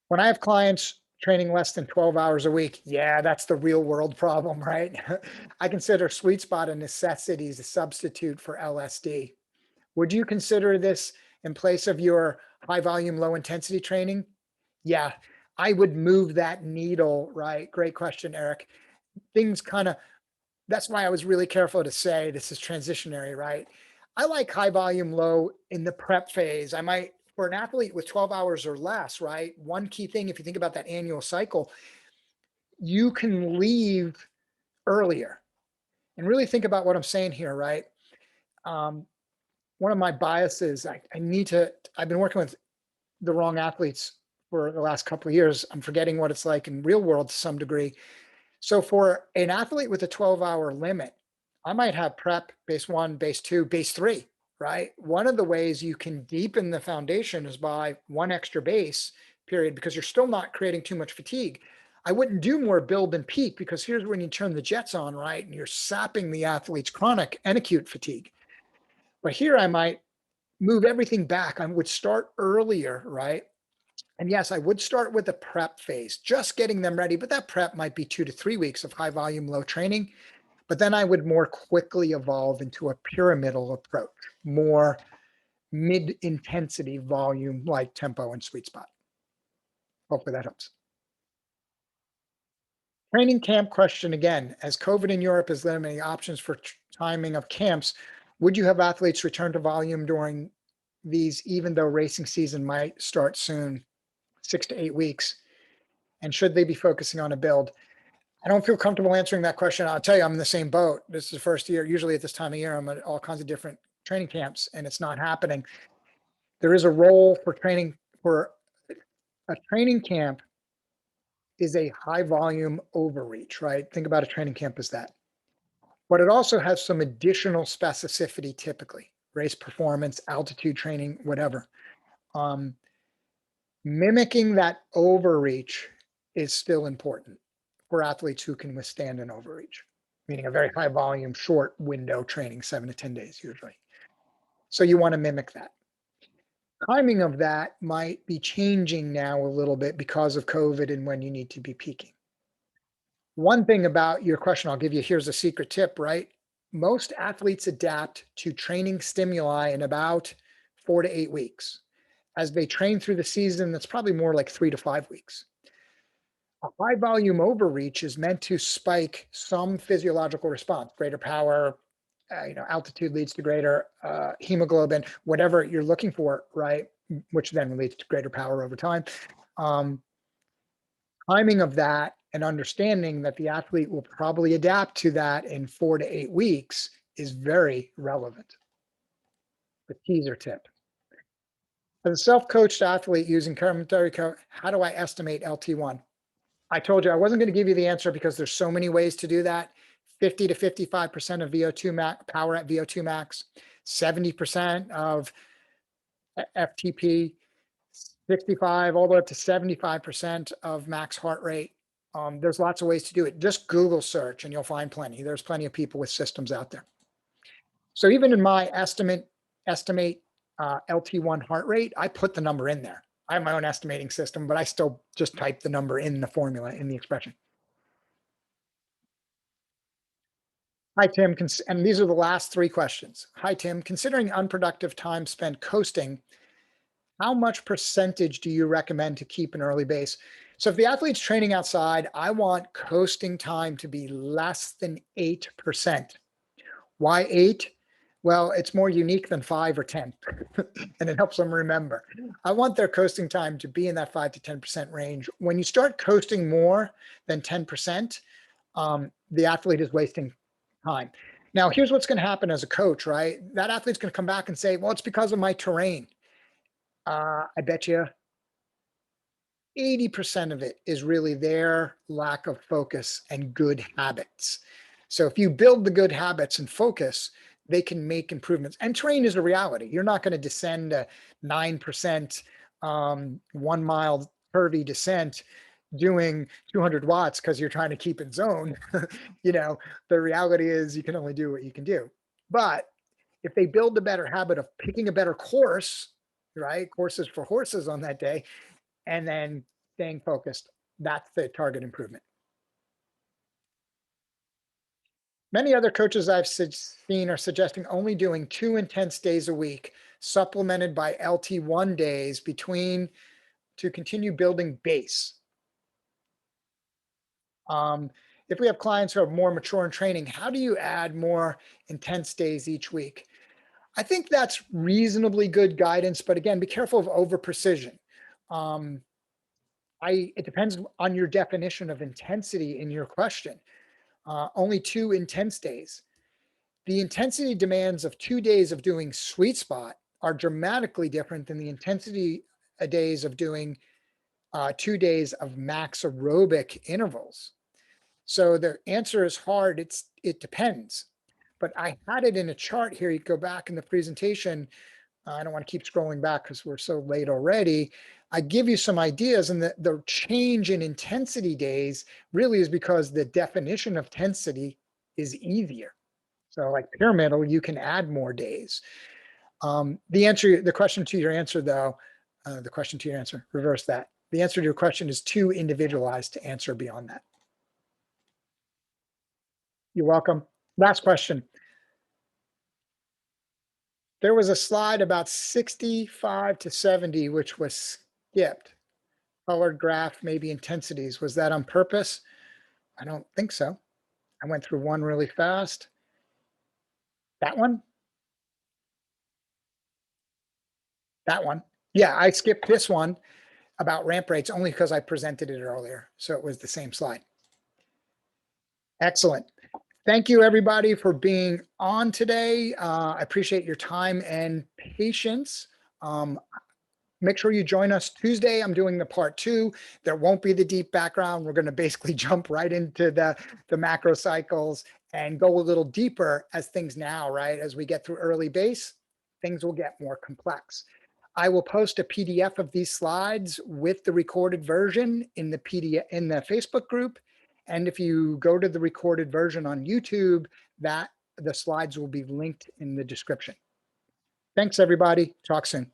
When I have clients training less than 12 hours a week, yeah, that's the real world problem, right? I consider sweet spot a necessity as a substitute for LSD. Would you consider this in place of your high volume, low intensity training? Yeah, I would move that needle, right? Great question, Eric. Things kind of, that's why I was really careful to say this is transitionary, right? I like high volume, low in the prep phase. I might, for an athlete with 12 hours or less, right? One key thing, if you think about that annual cycle, you can leave earlier and really think about what I'm saying here, right? One of my biases, I've been working with the wrong athletes for the last couple of years. I'm forgetting what it's like in real world to some degree. So for an athlete with a 12-hour limit, I might have prep, base 1, base 2, base 3, right? One of the ways you can deepen the foundation is by one extra base period, because you're still not creating too much fatigue. I wouldn't do more build and peak, because here's when you turn the jets on, right? And you're sapping the athlete's chronic and acute fatigue. But here I might move everything back. I would start earlier, right? And yes, I would start with the prep phase, just getting them ready, but that prep might be 2 to 3 weeks of high volume, low training. But then I would more quickly evolve into a pyramidal approach, more mid intensity volume like tempo and sweet spot. Hopefully that helps. Training camp question again. As COVID in Europe is limiting options for timing of camps, would you have athletes return to volume during these, even though racing season might start soon, 6 to 8 weeks? And should they be focusing on a build? I don't feel comfortable answering that question. I'll tell you, I'm in the same boat. This is the first year. Usually at this time of year, I'm at all kinds of different training camps, and it's not happening. There is a role for training. For a training camp is a high volume overreach, right? Think about a training camp as that. But it also has some additional specificity, typically race performance, altitude training, whatever. Mimicking that overreach is still important for athletes who can withstand an overreach, meaning a very high volume, short window training, 7 to 10 days usually. So you want to mimic that. Timing of that might be changing now a little bit because of COVID and when you need to be peaking. One thing about your question, I'll give you, here's a secret tip, right? Most athletes adapt to training stimuli in about 4 to 8 weeks. As they train through the season, that's probably more like 3 to 5 weeks. A high volume overreach is meant to spike some physiological response, greater power, altitude leads to greater hemoglobin, whatever you're looking for, right? Which then leads to greater power over time. Um, Timing of that and understanding that the athlete will probably adapt to that in 4 to 8 weeks is very relevant. The teaser tip. As a self-coached athlete using complementary code, how do I estimate LT1? I told you I wasn't going to give you the answer because there's so many ways to do that. 50 to 55% of VO2 max power at VO2 max, 70% of FTP, 65 all the way up to 75% of max heart rate. There's lots of ways to do it. Just Google search and you'll find plenty. There's plenty of people with systems out there. So even in my estimate LT1 heart rate, I put the number in there. I have my own estimating system, but I still just type the number in the formula, in the expression. Hi, Tim. And these are the last three questions. Hi, Tim. Considering unproductive time spent coasting, how much percentage do you recommend to keep an early base? So if the athlete's training outside, I want coasting time to be less than 8%. Why 8? Well, it's more unique than 5 or 10, and it helps them remember. I want their coasting time to be in that 5 to 10% range. When you start coasting more than 10%, the athlete is wasting time. Now, here's what's going to happen as a coach, right? That athlete's going to come back and say, well, it's because of my terrain. I bet you 80% of it is really their lack of focus and good habits. So if you build the good habits and focus, they can make improvements. And terrain is a reality. You're not going to descend a 9% 1 mile curvy descent doing 200 watts because you're trying to keep it zone. The reality is you can only do what you can do. But if they build a better habit of picking a better course, right? Courses for horses on that day, and then staying focused, that's the target improvement. Many other coaches I've seen are suggesting only doing 2 intense days a week, supplemented by LT1 days between to continue building base. If we have clients who are more mature in training, how do you add more intense days each week? I think that's reasonably good guidance, but again, be careful of over precision. It depends on your definition of intensity in your question. Only 2 intense days. The intensity demands of 2 days of doing sweet spot are dramatically different than the intensity days of doing 2 days of max aerobic intervals. So the answer is hard. It depends. But I had it in a chart here. You go back in the presentation. I don't want to keep scrolling back because we're so late already. I give you some ideas, and the change in intensity days really is because the definition of intensity is easier. So like pyramidal, you can add more days. The question to your answer though, reverse that. The answer to your question is too individualized to answer beyond that. You're welcome. Last question. There was a slide about 65 to 70, which was skipped. Colored graph, maybe intensities. Was that on purpose? I don't think so. I went through one really fast. That one? That one. Yeah, I skipped this one about ramp rates only because I presented it earlier. So it was the same slide. Excellent. Thank you, everybody, for being on today. I appreciate your time and patience. Make sure you join us Tuesday. I'm doing the part 2. There won't be the deep background. We're going to basically jump right into the macro cycles and go a little deeper as things now, right? As we get through early base, things will get more complex. I will post a PDF of these slides with the recorded version in the Facebook group. And if you go to the recorded version on YouTube, the slides will be linked in the description. Thanks, everybody. Talk soon.